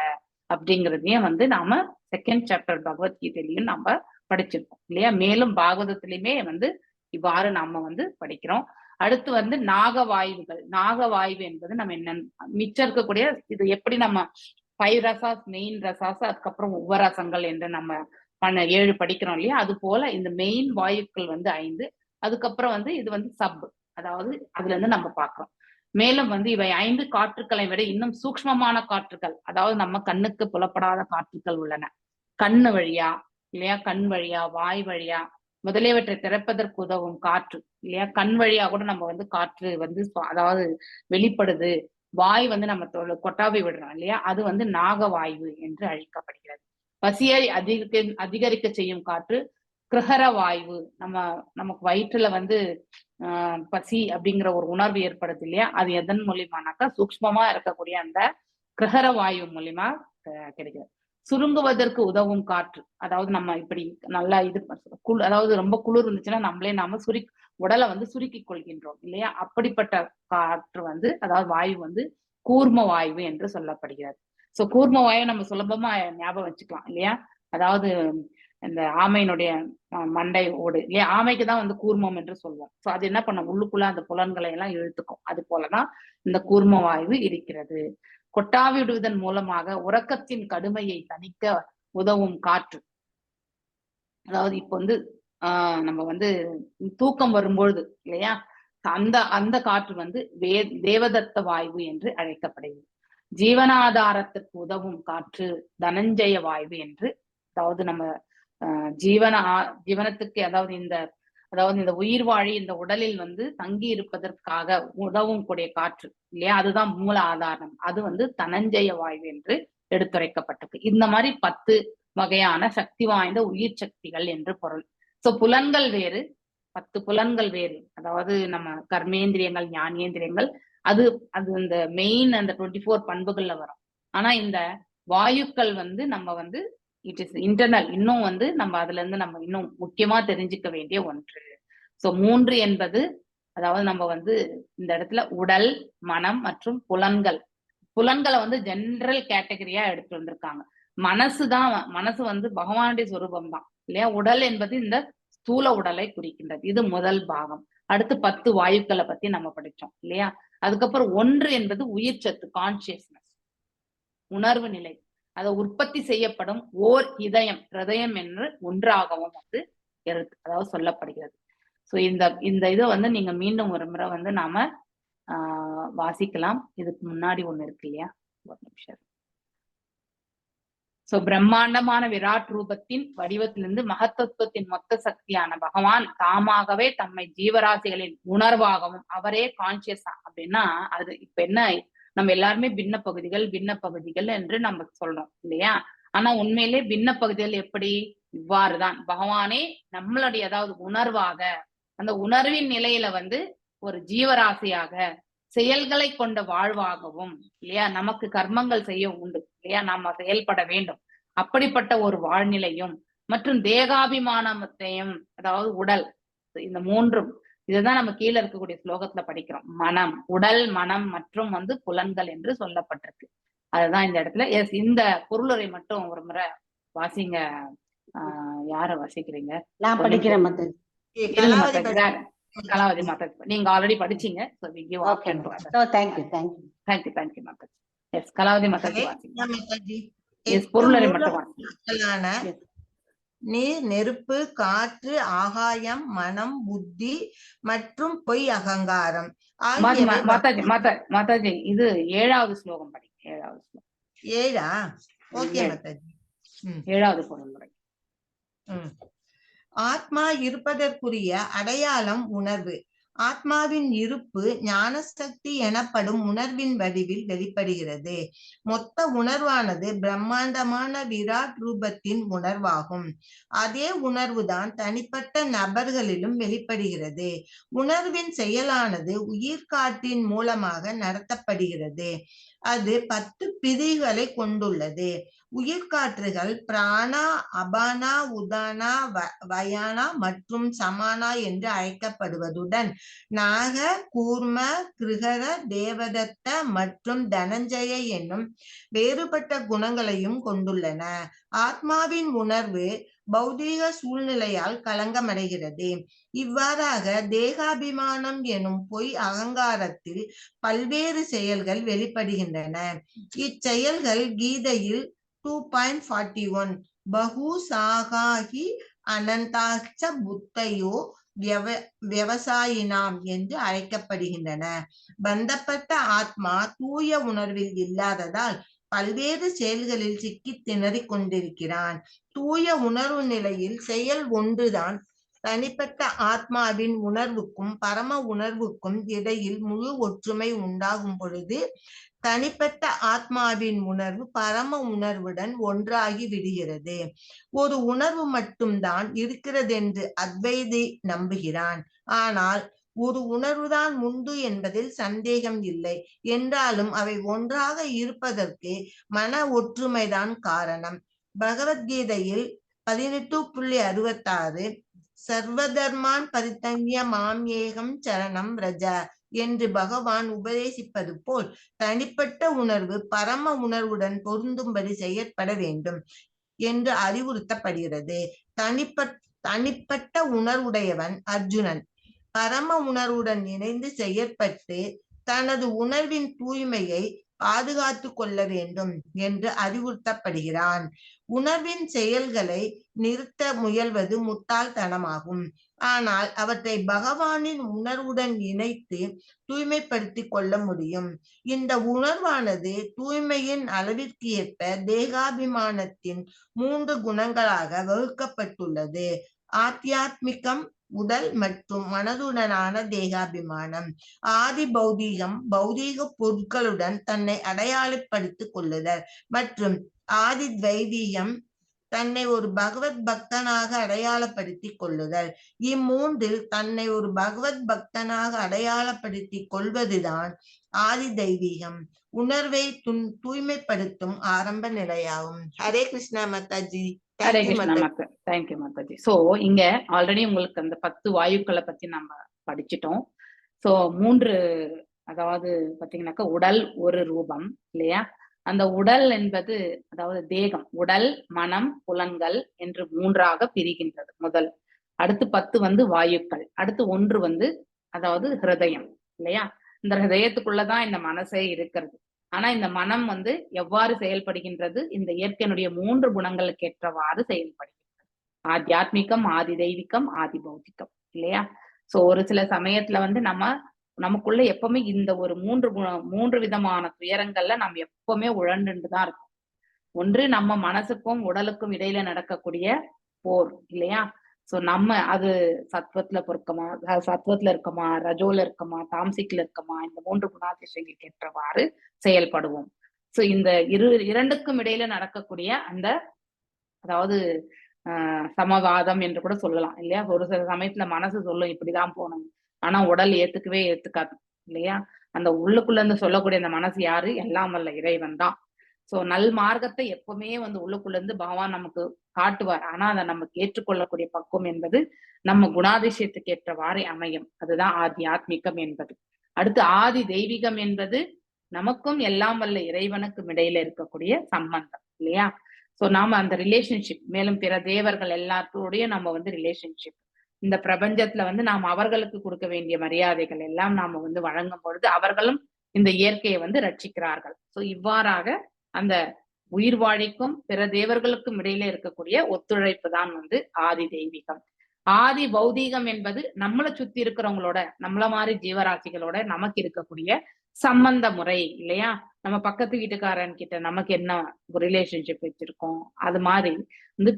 அப்படிங்கிறதையும் வந்து நாம 2nd சாப்டர் பகவத்கீதையிலையும் நம்ம படிச்சிருக்கோம் இல்லையா? மேலும் பாகவதத்திலயுமே வந்து இவ்வாறு நாம வந்து படிக்கிறோம். அடுத்து வந்து நாகவாயுகள். நாகவாயு என்பது நம்ம என்னன்னு மிச்சம் இருக்கக்கூடிய, இது எப்படி நம்ம 5 ரசாஸ், மெயின் ரசாஸ், அதுக்கப்புறம் உபரசங்கள் என்று நம்ம 7 படிக்கிறோம் இல்லையா? அது போல இந்த மெயின் வாயுக்கள் வந்து 5. அதுக்கப்புறம் வந்து இது வந்து சப், அதாவது அதுல இருந்து நம்ம பார்க்கிறோம். மேலும் வந்து இவை 5 காற்றுக்களை விட இன்னும் சூக்ஷ்மமான காற்றுக்கள், அதாவது நம்ம கண்ணுக்கு புலப்படாத காற்றுக்கள் உள்ளன. கண்ணு வழியா இல்லையா? கண் வழியா, வாய் வழியா முதலியவற்றை திறப்பதற்கு உதவும் காற்று இல்லையா? கண் வழியா கூட நம்ம வந்து காற்று வந்து அதாவது வெளிப்படுது. வாய் வந்து நம்ம கொட்டாவி விடுறோம் இல்லையா? அது வந்து நாகவாயு என்று அழைக்கப்படுகிறது. பசியை அதிகரிக்க செய்யும் காற்று கிரகர வாயு. நமக்கு வயிற்றுல வந்து பசி அப்படிங்கிற ஒரு உணர்வு ஏற்படுது இல்லையா? அது எதன் மூலியமானாக்கா சூக்ஷ்மமா இருக்கக்கூடிய அந்த கிரகர வாயு மூலியமா கிடைக்கிறது. சுருங்குவதற்கு உதவும் காற்று, அதாவது நம்ம இப்படி நல்லா இது அதாவது ரொம்ப குளிர் இருந்துச்சுன்னா நாம உடலை வந்து சுருக்கி கொள்கின்றோம் இல்லையா? அப்படிப்பட்ட காற்று வந்து, அதாவது வாயு வந்து கூர்ம வாயு என்று சொல்லப்படுகிறது. சோ கூர்ம வாயு நம்ம சுலபமா ஞாபகம் வச்சுக்கலாம் இல்லையா? அதாவது இந்த ஆமையினுடைய மண்டை ஓடு இல்லையா? ஆமைக்குதான் வந்து கூர்மம் என்று சொல்லுவோம். சோ அது என்ன பண்ணும்? உள்ளுக்குள்ள அந்த புலன்களை எல்லாம் இழுத்துக்கும். அது போலதான் இந்த கூர்ம வாயு இருக்கிறது. கொட்டாவி விடுவதன் மூலமாக உறக்கத்தின் கடுமையை தணிக்க உதவும் காற்று. அதாவது இப்ப வந்து நம்ம வந்து தூக்கம் வரும்பொழுது இல்லையா? அந்த காற்று வந்து தேவதத்த வாயு என்று அழைக்கப்படுகிறது. ஜீவனாதாரத்திற்கு உதவும் காற்று தனஞ்சய வாயு என்று, அதாவது நம்ம ஜீவனத்துக்கு, அதாவது இந்த அதாவது இந்த உயிர் வாழி இந்த உடலில் வந்து தங்கி இருப்பதற்காக உதவும் கூடிய காற்று இல்லையா, அதுதான் மூல ஆதாரம். அது வந்து தனஞ்சய வாயு என்று எடுத்துரைக்கப்பட்டிருக்கு. இந்த மாதிரி 10 வகையான சக்தி வாய்ந்த உயிர் சக்திகள் என்று பொருள். சோ புலன்கள் வேறு, 10 புலன்கள் வேறு. அதாவது நம்ம கர்மேந்திரியங்கள், ஞானேந்திரியங்கள், அது அது இந்த மெயின் அந்த 24 பண்புகள்ல வரும். ஆனா இந்த வாயுக்கள் வந்து நம்ம வந்து இட் இஸ் இன்டர்னல், இன்னும் வந்து நம்ம அதுல இருந்து நம்ம இன்னும் முக்கியமா தெரிஞ்சுக்க வேண்டிய ஒன்று. சோ 3 என்பது அதாவது நம்ம வந்து இந்த இடத்துல உடல், மனம் மற்றும் புலன்கள். புலன்களை வந்து ஜெனரல் கேட்டகரியா எடுத்து வந்திருக்காங்க. மனசு வந்து பகவானுடைய சொரூபம் தான் இல்லையா. உடல் என்பது இந்த ஸ்தூல உடலை குறிக்கின்றது. இது முதல் பாகம். அடுத்து 10 வாயுக்களை பத்தி நம்ம படிச்சோம் இல்லையா. அதுக்கப்புறம் 1 என்பது உயிர் சத்து, கான்சியஸ்னஸ், உணர்வு நிலை. அதை உற்பத்தி செய்யப்படும் ஓர் ஹிருதயம் என்று ஒன்றாகவும் வந்து அதாவது சொல்லப்படுகிறது. சோ இந்த இதை வந்து நீங்க மீண்டும் ஒரு முறை வந்து நாம வாசிக்கலாம். இதுக்கு முன்னாடி ஒண்ணு இருக்கு இல்லையா, ஒரு நிமிஷம். சோ பிரம்மாண்டமான விராட் ரூபத்தின் வடிவத்திலிருந்து மகத்தத்துவத்தின் மொத்த சக்தியான பகவான் தாமாகவே தம்மை ஜீவராசிகளின் உணர்வாகவும், அவரே கான்சியஸா அப்படின்னா அது இப்ப என்ன, நம்ம எல்லாருமே பின்ன பகுதிகள் என்று நம்ம சொல்றோம் இல்லையா. ஆனா உண்மையிலே பின்ன பகுதிகள் எப்படி, இவ்வாறுதான் பகவானே நம்மளுடைய அதாவது உணர்வாக, அந்த உணர்வின் நிலையில வந்து ஒரு ஜீவராசியாக, செயல்களை கொண்ட வாழ்வாகவும் இல்லையா, நமக்கு கர்மங்கள் செய்ய உண்டு இல்லையா, நாம செயல்பட வேண்டும், அப்படிப்பட்ட ஒரு வாழ்நிலையும் மற்றும் தேகாபிமானத்தையும், அதாவது உடல், இந்த 3ம் இதுதான் நம்ம கீழே இருக்கக்கூடிய ஸ்லோகத்துல படிக்கிறோம். மனம், உடல், மனம் மற்றும் வந்து புலன்கள் என்று சொல்லப்பட்டிருக்கு. அதுதான் இந்த இடத்துல. எஸ், இந்த பொருளுரை மட்டும் ஒரு முறை வாசிங்க. யார வாசிக்கிறீங்க? நான் படிக்கிறேன் மாதாஜி. கலாவதி மாதாஜி, நீங்க ஆல்ரெடி படிச்சீங்க. தேங்க்யூ மாதாஜி. எஸ், கலாவதி மாதாஜி வாசிங்க. எஸ், பொருளுரை மட்டும் வாசிங்க. நீர், நெருப்பு, காற்று, ஆகாயம், மனம், புத்தி மற்றும் பொய் அகங்காரம். மாதாஜி இது 7வது ஸ்லோகம் படிங்க. 7வது ஸ்லோகம். 7ஆ? ஓகே மாதாஜி. 7வது பொருளுரை. ஆத்மா இருப்பதற்குரிய அடையாளம் உணர்வு. ஆத்மாவின் இருப்பு ஞான சக்தி எனப்படும் உணர்வின் வடிவில் வெளிப்படுகிறது. மொத்த உணர்வானது பிரம்மாண்டமான விராட் ரூபத்தின் உணர்வாகும். அதே உணர்வுதான் தனிப்பட்ட நபர்களிலும் வெளிப்படுகிறது. உணர்வின் செயலானது உயிர்காற்றின் மூலமாக நடத்தப்படுகிறது. அது 10 பிரிவுகளை கொண்டுள்ளது. உயிர்காற்றுகள் பிராணா, அபானா, உதானா, வயானா மற்றும் சமானா என்று அழைக்கப்படுவதுடன் நாக, கூர்ம, கிருகர, தேவதத்த மற்றும் தனஞ்சய என்னும் வேறுபட்ட குணங்களையும் கொண்டுள்ளன. ஆத்மாவின் உணர்வு பௌதீக சூழ்நிலையால் களங்கமடைகிறது. இவ்வாறாக தேகாபிமானம் எனும் பொய் அகங்காரத்தில் பல்வேறு செயல்கள் வெளிப்படுகின்றன. இச்செயல்கள் கீதையில் 2.41 பகு சாகாஹி அனந்தாச்ச புத்தையோ விவசாயினாம் என்று அழைக்கப்படுகின்றன. பந்தப்பட்ட ஆத்மா தூய உணர்வில் இல்லாததால் பல்வேறு செயல்களில் சிக்கி திணறிக் கொண்டிருக்கிறான். தூய உணர்வு நிலையில் செயல் ஒன்றுதான். தனிப்பட்ட ஆத்மாவின் உணர்வுக்கும் பரம உணர்வுக்கும் இடையில் முழு ஒற்றுமை உண்டாகும் பொழுது தனிப்பட்ட ஆத்மாவின் உணர்வு பரம உணர்வுடன் ஒன்றாகி விடுகிறது. ஒரு உணர்வு மட்டும்தான் இருக்கிறது என்று அத்வைதி நம்புகிறான். ஆனால் ஒரு உணர்வுதான் உண்டு என்பதில் சந்தேகம் இல்லை. என்றாலும் அவை ஒன்றாக இருப்பதற்கு மன ஒற்றுமைதான் காரணம். பகவத்கீதையில் 18.66 சர்வதர்மான் பரித்தன்ய மாம் ஏகம் சரணம் ரஜ என்று பகவான் உபதேசிப்பது போல் தனிப்பட்ட உணர்வு பரம உணர்வுடன் பொருந்தும்படி செயற்பட வேண்டும் என்று அறிவுறுத்தப்படுகிறது. தனிப்பட்ட உணர்வுடையவன் அர்ஜுனன் பரம உணர்வுடன் இணைந்து செயற்பட்டு தனது உணர்வின் தூய்மையை பாதுகாத்து கொள்ள வேண்டும் என்று அறிவுறுத்தப்படுகிறான். உணர்வின் செயல்களை நிறுத்த முயல்வது முட்டாள்தனமாகும். ஆனால் அவற்றை பகவானின் உணர்வுடன் இணைத்து தூய்மைப்படுத்தி கொள்ள முடியும். இந்த உணர்வானது தூய்மையின் அளவிற்கு ஏற்ப தேகாபிமானத்தின் 3 குணங்களாக வகுக்கப்பட்டுள்ளது. ஆத்தியாத்மிகம் உடல் மற்றும் மனதுடனான தேகாபிமானம். ஆதி பௌதீகம் பௌதீக பொருட்களுடன் தன்னை அடையாளப்படுத்திக் கொள்ளுதல் மற்றும் ஆதி துவைதீகம் தன்னை ஒரு பகவத் பக்தனாக அடையாளப்படுத்திக் கொள்ளுதல். இம்மூன்றில் தன்னை ஒரு பகவத் பக்தனாக அடையாளப்படுத்திக் கொள்வதுதான் ஆதி தெய்வீகம். உணர்வை தூய்மைப்படுத்தும் ஆரம்ப நிலையாகும். ஹரே கிருஷ்ணா மாதாஜி. ஹரே கிருஷ்ணா மாதா. தேங்க்யூ மாதாஜி. சோ இங்க ஆல்ரெடி உங்களுக்கு அந்த 10 வாயுக்களை பத்தி நம்ம படிச்சிட்டோம். சோ 3 அதாவது பாத்தீங்கன்னாக்கா உடல் ஒரு ரூபம் இல்லையா. அந்த உடல் என்பது அதாவது தேகம், உடல், மனம், புலன்கள் என்று 3ஆக பிரிகின்றது முதல். அடுத்து 10 வாயுக்கள். அடுத்து 1 அதாவது ஹிருதயம் இல்லையா. இந்த ஹிருதயத்துக்குள்ளதான் இந்த மனசே இருக்கிறது. ஆனா இந்த மனம் எவ்வாறு செயல்படுகின்றது, இந்த இயற்கையினுடைய 3 குணங்களுக்கு ஏற்றவாறு செயல்படுகின்றது. ஆத்தியாத்மிகம், ஆதி தெய்வீகம், ஆதி பௌத்திகம் இல்லையா. சோ ஒரு சில சமயத்துல நமக்குள்ள எப்பவுமே இந்த ஒரு 3 விதமான துயரங்கள்ல நம்ம எப்பவுமே உழண்டுதான் இருக்கும். ஒன்று நம்ம மனசுக்கும் உடலுக்கும் இடையில நடக்கக்கூடிய போர் இல்லையா. சோ நம்ம அது சத்வத்துல இருக்கமா, ரஜோல இருக்கமா, தாம்சிக்ல இருக்கமா, இந்த 3 குணாதிசயங்களுக்கு ஏற்றவாறு செயல்படுவோம். சோ இந்த இரண்டுக்கும் இடையில நடக்கக்கூடிய அந்த அதாவது சமவாதம் என்று கூட சொல்லலாம் இல்லையா. ஒரு சில சமயத்துல மனசு சொல்லும் இப்படிதான் போகணும், ஆனா உடல் ஏத்துக்காது இல்லையா. அந்த உள்ளுக்குள்ள இருந்து சொல்லக்கூடிய அந்த மனசு யாரு, எல்லாம் வல்ல இறைவன் தான். சோ நல் மார்க்கத்தை எப்பவுமே உள்ளுக்குள்ள இருந்து பகவான் நமக்கு காட்டுவார். ஆனா அதை நமக்கு ஏற்றுக்கொள்ளக்கூடிய பக்குவம் என்பது நம்ம குணாதிசயத்துக்கு ஏற்றவாறு அமையும். அதுதான் ஆதி ஆத்மிகம் என்பது. அடுத்து ஆதி தெய்வீகம் என்பது நமக்கும் எல்லாம் வல்ல இறைவனுக்கும் இடையில இருக்கக்கூடிய சம்பந்தம் இல்லையா. சோ நாம அந்த ரிலேஷன்ஷிப், மேலும் பிற தேவர்கள் எல்லாத்தோடய நம்ம ரிலேஷன்ஷிப், இந்த பிரபஞ்சத்துல நாம் அவர்களுக்கு கொடுக்க வேண்டிய மரியாதைகள் எல்லாம் நாம வழங்கும் பொழுது அவர்களும் இந்த இயற்கையை ரட்சிக்கிறார்கள். சோ இவ்வாறாக அந்த உயிர் வாழிக்கும் பிற தேவர்களுக்கும் இடையில இருக்கக்கூடிய ஒத்துழைப்பு தான் ஆதி தெய்வீகம். ஆதி பௌதீகம் என்பது நம்மளை சுத்தி இருக்கிறவங்களோட, நம்மள மாதிரி ஜீவராசிகளோட நமக்கு இருக்கக்கூடிய சம்பந்த முறை இல்லையா. நம்ம பக்கத்து வீட்டுக்காரன் கிட்ட நமக்கு என்ன ரிலேஷன்ஷிப் வச்சிருக்கோம், அது மாதிரி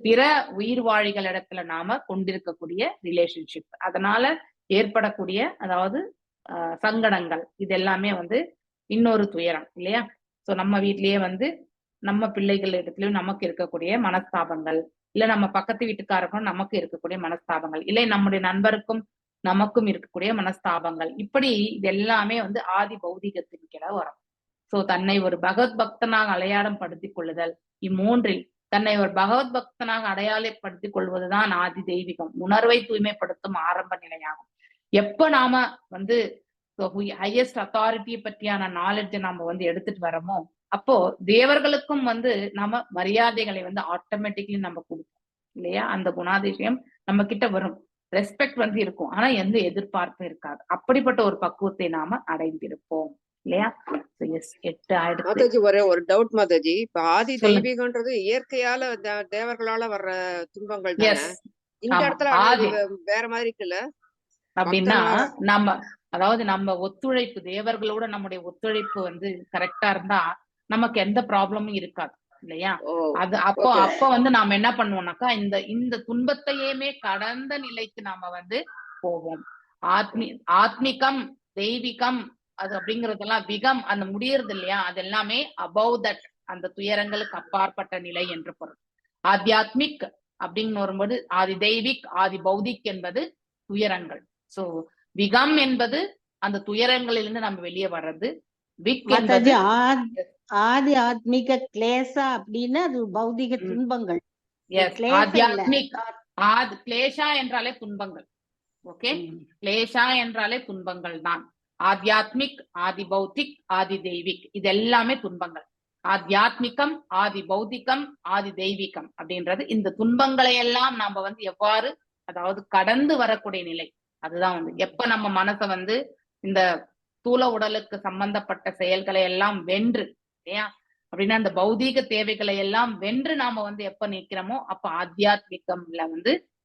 பிற உயிர் வாழிகள் இடத்துல நாம கொண்டிருக்கக்கூடிய ரிலேஷன்ஷிப், அதனால ஏற்படக்கூடிய அதாவது சங்கடங்கள், இது எல்லாமே இன்னொரு துயரம் இல்லையா. சோ நம்ம வீட்லயே நம்ம பிள்ளைகள் இடத்துலயும் நமக்கு இருக்கக்கூடிய மனஸ்தாபங்கள், இல்ல நம்ம பக்கத்து வீட்டுக்காரர்களும் நமக்கு இருக்கக்கூடிய மனஸ்தாபங்கள், இல்லை நம்முடைய நண்பருக்கும் நமக்கும் இருக்கக்கூடிய மனஸ்தாபங்கள், இப்படி இது எல்லாமே ஆதி பௌதிகத்தின் கீழ வரும். சோ தன்னை ஒரு பகவத் பக்தனாக அடையாளம் படுத்திக் கொள்ளுதல், இம்மூன்றில் தன்னை ஒரு பகவத் பக்தனாக அடையாளப்படுத்திக் கொள்வதுதான் ஆதி தெய்வீகம். உணர்வை தூய்மைப்படுத்தும் ஆரம்ப நிலையாகும். எப்ப நாம ஹையஸ்ட் அத்தாரிட்டியை பற்றியான நாலேஜ் நாம எடுத்துட்டு வரமோ, அப்போ தேவர்களுக்கும் நாம மரியாதைகளை ஆட்டோமேட்டிக்லி நம்ம கொடுப்போம் இல்லையா. அந்த குணாதிசயம் நம்ம கிட்ட வரும், ரெஸ்பெக்ட் இருக்கும், ஆனா எந்த எதிர்பார்ப்பும் இருக்காது. அப்படிப்பட்ட ஒரு பக்குவத்தை நாம அடைந்திருப்போம் இல்லையா. 8 ஆயிடுச்சு மாதாஜி. ஒரு டவுட் மாதாஜி. இப்ப ஆதி தெய்வீகன்றது இயற்கையால தேவர்களால வர்ற துன்பங்கள் தானே, இந்த இடத்துல வேற மாதிரி இருக்குல்ல அப்படின்னா, நம்ம ஒத்துழைப்பு தேவர்களோட நம்முடைய ஒத்துழைப்பு கரெக்டா இருந்தா நமக்கு எந்த ப்ராப்ளமும் இருக்காது இல்லையா. அது அப்ப நாம என்ன பண்ணுவோம்னாக்கா இந்த துன்பத்தையுமே கடந்த நிலைக்கு நாம போவோம். ஆத்மிகம் தெய்வீகம் அது அப்படிங்கறதெல்லாம் விகம் அந்த முடியறது இல்லையா, அது எல்லாமே அபவ் தட், அந்த துயரங்களுக்கு அப்பாற்பட்ட நிலை என்று பொருள். ஆத்தியாத்மிக் அப்படின்னு வரும்போது ஆதி தெய்வீக், ஆதி பௌதிக் என்பது துயரங்கள். சோ விகம் என்பது அந்த துயரங்களிலிருந்து நம்ம வெளியே வர்றது. ஆதி ஆத்மிக கிளேசா அப்படின்னா அது பௌதிக துன்பங்கள். ஆத்தியாத்மிக் கிளேஷா என்றாலே துன்பங்கள். ஓகே, கிளேஷா என்றாலே துன்பங்கள் தான். ஆத்தியாத்மிக், ஆதி பௌத்திக், ஆதி தெய்வீக், இது எல்லாமே துன்பங்கள். ஆத்தியாத்மிகம், ஆதி பௌத்திகம், ஆதி தெய்வீகம் அப்படின்றது இந்த துன்பங்களை எல்லாம் நாம எவ்வாறு அதாவது கடந்து வரக்கூடிய நிலை. அதுதான் எப்ப நம்ம மனசை இந்த ஸ்தூல உடலுக்கு சம்பந்தப்பட்ட செயல்களை எல்லாம் வென்று இல்லையா, அப்படின்னா அந்த பௌதீக தேவைகளை எல்லாம் வென்று நாம எப்ப நிற்கிறோமோ அப்ப ஆத்தியாத்மிகம்ல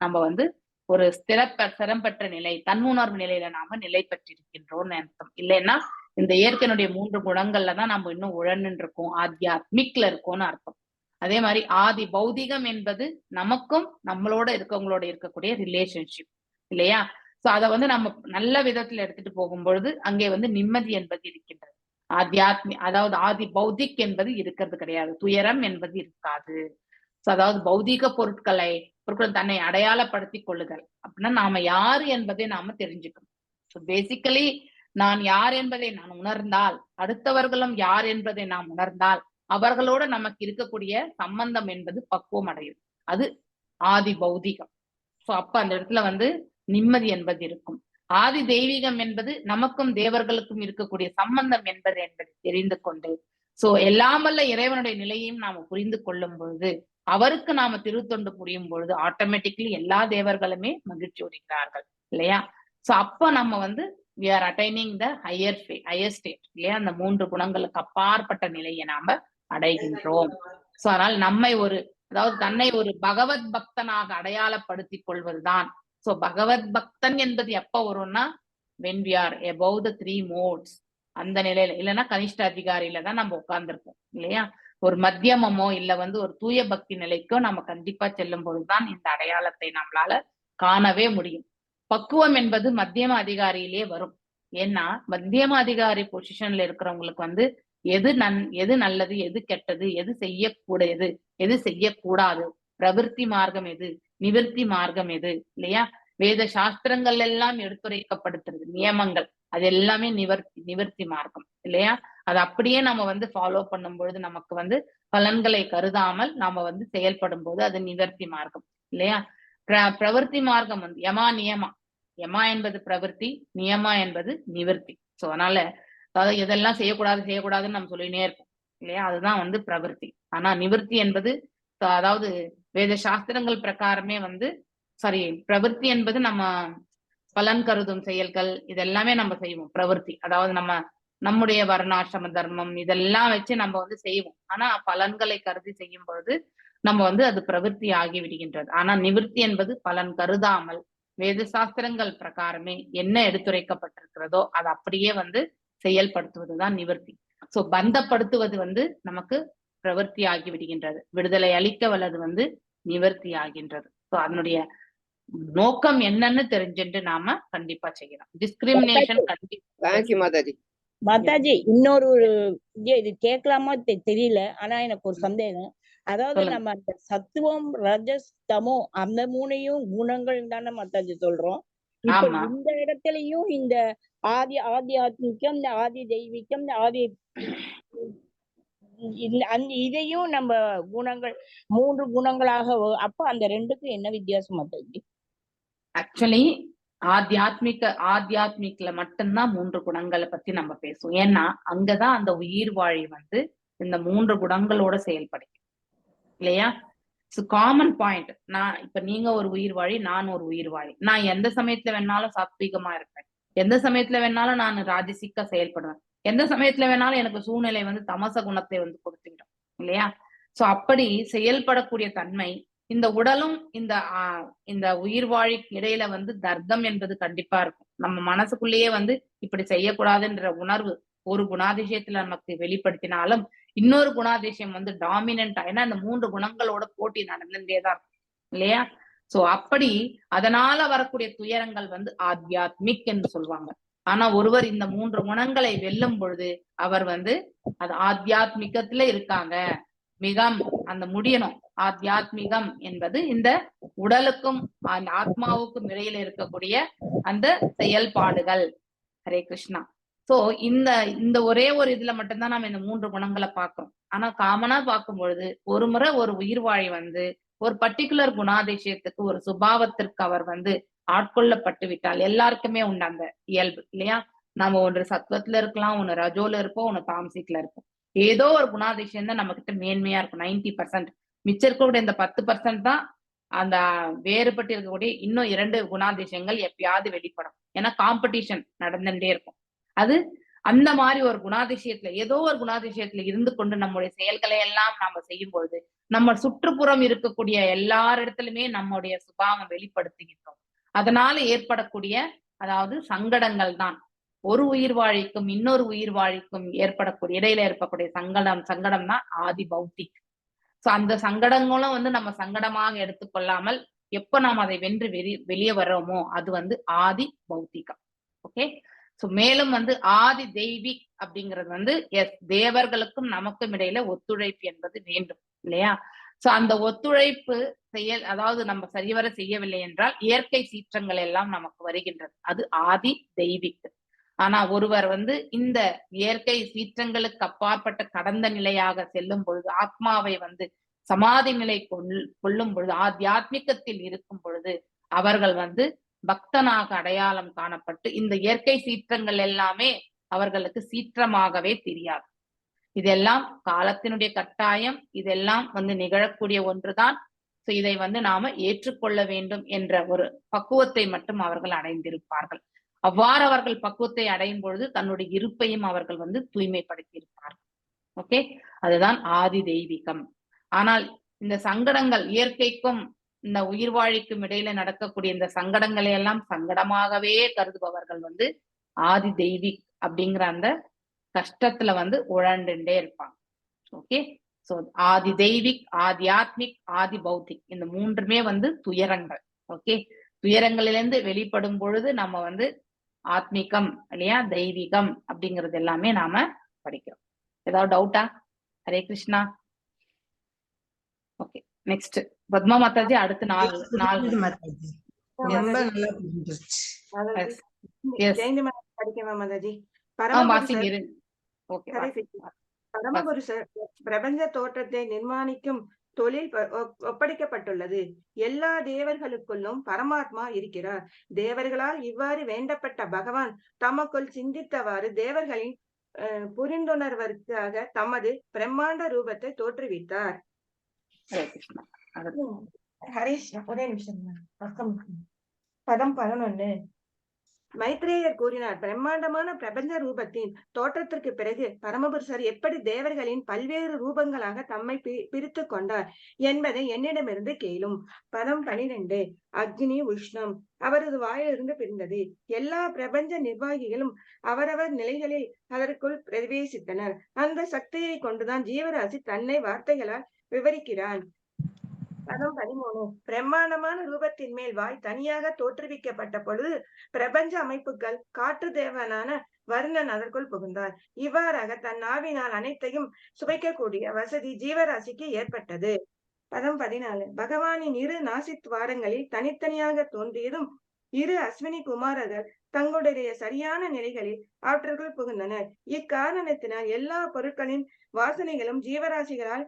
நம்ம ஒரு சிரம் பெற்ற நிலை, தன்னுணர்வு நிலையில நாம நிலை பெற்றிருக்கின்றோம்னு அர்த்தம். இல்லைன்னா இந்த இயற்கையினுடைய 3 குணங்கள்ல தான் நம்ம இன்னும் உழன்னு இருக்கோம், ஆத்தியாத்மிக்ல இருக்கோம்னு அர்த்தம். அதே மாதிரி ஆதி பௌதிகம் என்பது நமக்கும் நம்மளோட இருக்கவங்களோட இருக்கக்கூடிய ரிலேஷன்ஷிப் இல்லையா? சோ அதை வந்து நம்ம நல்ல விதத்துல எடுத்துட்டு போகும்பொழுது அங்கே வந்து நிம்மதி என்பது இருக்கின்றது. அதாவது ஆதி பௌதிக் என்பது இருக்கிறது கிடையாது, துயரம் என்பது இருக்காது. சோ அதாவது பௌதிக பொருட்கள் தன்னை அடையாளப்படுத்தி கொள்ளுதல் அப்படின்னா நாம யாரு என்பதை நாம தெரிஞ்சுக்கணும். ஸோ பேசிக்கலி நான் யார் என்பதை நான் உணர்ந்தால், அடுத்தவர்களும் யார் என்பதை நாம் உணர்ந்தால், அவர்களோட நமக்கு இருக்கக்கூடிய சம்பந்தம் என்பது பக்குவம் அடையும். அது ஆதி பௌதிகம். சோ அப்ப அந்த இடத்துல வந்து நிம்மதி என்பது இருக்கும். ஆதி தெய்வீகம் என்பது நமக்கும் தேவர்களுக்கும் இருக்கக்கூடிய சம்பந்தம் என்பதை தெரிந்து கொண்டு, சோ எல்லாமல்ல இறைவனுடைய நிலையையும் நாம புரிந்து கொள்ளும் பொழுது, அவருக்கு நாம திருத்தொண்டு புரியும் பொழுது ஆட்டோமேட்டிக்லி எல்லா தேவர்களுமே மகிழ்ச்சி உறுகிறார்கள் இல்லையா? சோ அப்ப நம்ம வந்து we are attaining the higher state இல்லையா? அந்த 3 குணங்களுக்கு அப்பாற்பட்ட நிலையை நாம அடைகின்றோம். சோ அதனால் நம்மை அதாவது தன்னை ஒரு பகவத் பக்தனாக அடையாளப்படுத்திக் கொள்வதுதான். சோ பகவத் பக்தன் என்பது எப்ப வரும்னா when we are above the 3 modes, அந்த நிலையில, இல்லைன்னா கனிஷ்ட அதிகாரியில தான் நம்ம உட்கார்ந்துருப்போம் இல்லையா? ஒரு மத்தியமமோ இல்ல வந்து ஒரு தூய பக்தி நிலைக்கோ நம்ம கண்டிப்பா செல்லும் பொழுதுதான் இந்த அடையாளத்தை நம்மளால காணவே முடியும். பக்குவம் என்பது மத்தியம அதிகாரியிலே வரும். ஏன்னா மத்தியம அதிகாரி பொசிஷன்ல இருக்கிறவங்களுக்கு வந்து எது நல்லது, எது கெட்டது, எது செய்யக்கூடாது, எது செய்யக்கூடாது, பிரவிற்த்தி மார்க்கம் எது, நிவர்த்தி மார்க்கம் எது இல்லையா? வேத சாஸ்திரங்கள் எல்லாம் எடுத்துரைக்கப்படுத்துறது நியமங்கள், அது எல்லாமே நிவர்த்தி மார்க்கம் இல்லையா? அது அப்படியே நம்ம வந்து ஃபாலோ பண்ணும் பொழுது நமக்கு வந்து பலன்களை கருதாமல் நாம வந்து செயல்படும் போது அது நிவர்த்தி மார்க்கம் இல்லையா? பிரவர்த்தி மார்க்கம் வந்து யமா என்பது பிரவர்த்தி, நியமா என்பது நிவர்த்தி. சோ அதனால அதாவது எதெல்லாம் செய்யக்கூடாதுன்னு நம்ம சொல்லினே இருப்போம் இல்லையா? அதுதான் வந்து பிரவர்த்தி. ஆனா நிவர்த்தி என்பது அதாவது வேத சாஸ்திரங்கள் பிரகாரமே வந்து பிரவர்த்தி என்பது நம்ம பலன் கருதும் செயல்கள் இதெல்லாமே நம்ம செய்வோம். பிரவர்த்தி அதாவது நம்முடைய வர்ணாசிரம தர்மம் இதெல்லாம் வச்சு நம்ம வந்து செய்வோம். ஆனா பலன்களை கருதி செய்யும் பொழுது நம்ம வந்து அது பிரவர்த்தி ஆகி விடுகின்றது. ஆனா நிவர்த்தி என்பது பலன் கருதாமல் வேத சாஸ்திரங்கள் பிரகாரமே என்ன எடுத்துரைக்கப்பட்டிருக்கிறதோ அதை அப்படியே வந்து செயல்படுத்துவதுதான் நிவர்த்தி. சோ பந்தப்படுத்துவது வந்து நமக்கு பிரவர்த்தி ஆகி விடுகின்றது, விடுதலை அளிக்க வல்லது வந்து நிவர்த்தி ஆகின்றது. சோ அதனுடைய நோக்கம் என்னன்னு தெரிஞ்சுட்டு நாம கண்டிப்பா செய்யலாம். டிஸ்கிரிமினேஷன் கண்டிப்பா. மாதாஜி இன்னொரு இது கேட்கலாமா தெரியல, ஆனா எனக்கு ஒரு சந்தேகம். அதாவது நம்ம அந்த சத்துவம், ரஜஸ், தமோ அந்த 3 குணங்கள் தானே மாதாஜி சொல்றோம். இப்ப இந்த இடத்துலயும் இந்த ஆதி ஆத்மிக்கம், இந்த ஆதி தெய்வீகம், இந்த ஆதி இதையும் நம்ம குணங்கள் 3 குணங்களாக, அப்ப அந்த 2க்கும் என்ன வித்தியாசம் மாதாஜி? ஆக்சுவலி ஆத்தியாத்மிக்ல மட்டும்தான் 3 குணங்களை பத்தி நம்ம பேசுவோம். ஏன்னா அங்கதான் அந்த உயிர் வாழி வந்து இந்த 3 குணங்களோட செயல்படும் இல்லையா? Common point. இப்ப நீங்க ஒரு உயிர் வாழி, நான் ஒரு உயிர் வாழி. நான் எந்த சமயத்துல வேணாலும் சாத்வீகமா இருப்பேன், எந்த சமயத்துல வேணாலும் நான் ராஜசிக்கா செயல்படுவேன், எந்த சமயத்துல வேணாலும் எனக்கு சூழ்நிலை வந்து தமச குணத்தை வந்து கொடுத்துக்கிட்டோம் இல்லையா? சோ அப்படி செயல்படக்கூடிய தன்மை இந்த உடலும் இந்த உயிர் வாழி இடையில வந்து தர்க்கம் என்பது கண்டிப்பா இருக்கும். நம்ம மனசுக்குள்ளேயே வந்து இப்படி செய்யக்கூடாதுன்ற உணர்வு ஒரு குணாதிசயத்துல நமக்கு வெளிப்படுத்தினாலும் இன்னொரு குணாதிசயம் வந்து டாமினன்ட். ஏன்னா இந்த 3 குணங்களோட போட்டி நடந்துட்டேதான் இருக்கும் இல்லையா? சோ அப்படி அதனால வரக்கூடிய துயரங்கள் வந்து ஆத்தியாத்மிக் என்று சொல்லுவாங்க. ஆனா ஒருவர் இந்த 3 குணங்களை வெல்லும் பொழுது அவர் வந்து அது ஆத்தியாத்மிகத்துல இருக்காங்க. மிகம் அந்த முடியணும். ஆத்தியாத்மிகம் என்பது இந்த உடலுக்கும் அந்த ஆத்மாவுக்கும் இடையில இருக்கக்கூடிய அந்த செயல்பாடுகள். ஹரே கிருஷ்ணா. சோ இந்த ஒரே ஒரு இதுல மட்டும்தான் நம்ம இந்த 3 குணங்களை பார்க்கிறோம். ஆனா காமனா பார்க்கும் பொழுது ஒரு முறை ஒரு உயிர் வாழி வந்து ஒரு பர்டிகுலர் குணாதிசயத்துக்கு, ஒரு சுபாவத்திற்கு அவர் வந்து ஆட்கொள்ளப்பட்டு விட்டால் எல்லாருக்குமே உண்டு அந்த இயல்பு இல்லையா? நம்ம ஒன்று சத்வத்துல இருக்கலாம், ஒன்னு ரஜோல இருப்போம், ஒன்னு தாமசிக்கல இருப்போம். ஏதோ ஒரு குணாதிசயம் தான் நம்ம கிட்ட மேன்மையா இருக்கும். 90%. மிச்சம் இருக்கக்கூடிய இந்த 10% தான் அந்த வேறுபட்டு இருக்கக்கூடிய இன்னும் 2 குணாதிசயங்கள் எப்பயாவது வெளிப்படும். ஏன்னா காம்படிஷன் நடந்துட்டே இருக்கும். அது அந்த மாதிரி ஒரு குணாதிசயத்துல, ஏதோ ஒரு குணாதிசயத்துல இருந்து கொண்டு நம்முடைய செயல்களை எல்லாம் நாம செய்யும் பொழுது நம்ம சுற்றுப்புறம் இருக்கக்கூடிய எல்லாரிடத்திலுமே நம்முடைய சுபாவம் வெளிப்படுத்துகின்றோம். அதனால ஏற்படக்கூடிய அதாவது சங்கடங்கள் தான் ஒரு உயிர் வாழிக்கும் இன்னொரு உயிர் வாழிக்கும் ஏற்படக்கூடிய இடையில ஏற்படக்கூடிய சங்கடம் தான் ஆதி பௌத்திக். சோ அந்த சங்கடங்களும் வந்து நம்ம சங்கடமாக எடுத்துக்கொள்ளாமல் எப்ப நாம் அதை வென்று வெளியே வர்றோமோ அது வந்து ஆதி பௌத்திகம். ஓகே. சோ மேலும் வந்து ஆதி தெய்வீக் அப்படிங்கிறது வந்து தேவர்களுக்கும் நமக்கும் இடையில ஒத்துழைப்பு என்பது வேண்டும் இல்லையா? சோ அந்த ஒத்துழைப்பு அதாவது நம்ம சரிவர செய்யவில்லை என்றால் இயற்கை சீற்றங்கள் எல்லாம் நமக்கு வருகின்றது. அது ஆதி தெய்வீக். ஆனா ஒருவர் வந்து இந்த இயற்கை சீற்றங்களுக்கு அப்பாற்பட்ட கடந்த நிலையாக செல்லும் பொழுது, ஆத்மாவை வந்து சமாதி நிலை கொள்ளும் பொழுது, ஆத்தியாத்மிகத்தில் இருக்கும் பொழுது அவர்கள் வந்து பக்தனாக அடையாளம் காணப்பட்டு இந்த இயற்கை சீற்றங்கள் எல்லாமே அவர்களுக்கு சீற்றமாகவே தெரியாது. இதெல்லாம் காலத்தினுடைய கட்டாயம், இதெல்லாம் வந்து நிகழக்கூடிய ஒன்றுதான். சோ இதை வந்து நாம ஏற்றுக்கொள்ள வேண்டும் என்ற ஒரு பக்குவத்தை மட்டும் அவர்கள் அடைந்திருப்பார்கள். அவ்வாறு அவர்கள் பக்குவத்தை அடையும் பொழுது தன்னுடைய இருப்பையும் அவர்கள் வந்து தூய்மைப்படுத்தி இருப்பார்கள். ஓகே, அதுதான் ஆதி தெய்வீகம். ஆனால் இந்த சங்கடங்கள், இயற்கைக்கும் இந்த உயிர் வாழிக்கும் இடையில நடக்கக்கூடிய இந்த சங்கடங்களை எல்லாம் சங்கடமாகவே கருதுபவர்கள் வந்து ஆதி தெய்வீக் அப்படிங்கிற அந்த கஷ்டத்துல வந்து உழண்டுண்டே இருப்பாங்க. ஓகே. சோ ஆதி தெய்வீக், ஆத்தியாத்மிக், ஆதி பௌத்திக் இந்த மூன்றுமே வந்து துயரங்கள். ஓகே. துயரங்களிலிருந்து வெளிப்படும் பொழுது நம்ம வந்து ஆத்மீகம் இல்லையா, தெய்வீகம் அப்படிங்கிறது எல்லாமே நாம படிக்கிறோம். ஏதாவது டவுட்டா? ஹரே கிருஷ்ணா. Okay, next Padma mataji. அடுத்து நாலு பரமபுருஷர் பிரபஞ்ச தோற்றத்தை நிர்மாணிக்கும் தொழில் ஒப்படைக்கப்பட்டுள்ளது. எல்லா தேவர்களுக்குள்ளும் பரமாத்மா இருக்கிறார். தேவர்களால் இவ்வாறு வேண்டப்பட்ட பகவான் தமக்குள் சிந்தித்தவாறு தேவர்களின் புரிந்துணர்வதற்காக தமது பிரம்மாண்ட ரூபத்தை தோற்றுவித்தார். ஹரேஷ், ஒரே நிமிஷம். பதம் 11. மைத்ரேயர் கூறினார், பிரம்மாண்டமான பிரபஞ்ச ரூபத்தின் தோற்றத்திற்கு பிறகு பரமபுருஷர் எப்படி தேவர்களின் பல்வேறு ரூபங்களாக தம்மை பிரித்து கொண்டார் என்பதை என்னிடமிருந்து கேளும். பதம் 12. அக்னி, உஷ்ணம் அவரது வாயிலிருந்து பிரிந்தது. எல்லா பிரபஞ்ச நிர்வாகிகளும் அவரவர் நிலைகளில் அதற்குள் பிரவேசித்தனர். அந்த சக்தியை கொண்டுதான் ஜீவராசி தன்னை வார்த்தைகளால் விவரிக்கிறான். பதம் 13. பிரம்மாண்டமான ரூபத்தின் மேல் வாய் தனியாக தோற்றுவிக்கப்பட்ட பொழுது பிரபஞ்ச அமைப்புகள் காற்று தேவனான வருணன் அதற்குள் புகுந்தார். இவ்வாறாக தன் நாவினால் அனைத்தையும் சுவைக்கக்கூடிய வசதி ஜீவராசிக்கு ஏற்பட்டது. பதம் 14. பகவானின் இரு நாசித்வாரங்களில் தனித்தனியாக தோன்றியதும் இரு அஸ்வினி குமாரர்கள் தங்களுடைய சரியான நிலைகளில் அவற்றுக்குள் புகுந்தனர். இக்காரணத்தினால் எல்லா பொருட்களின் வாசனைகளும் ஜீவராசிகளால்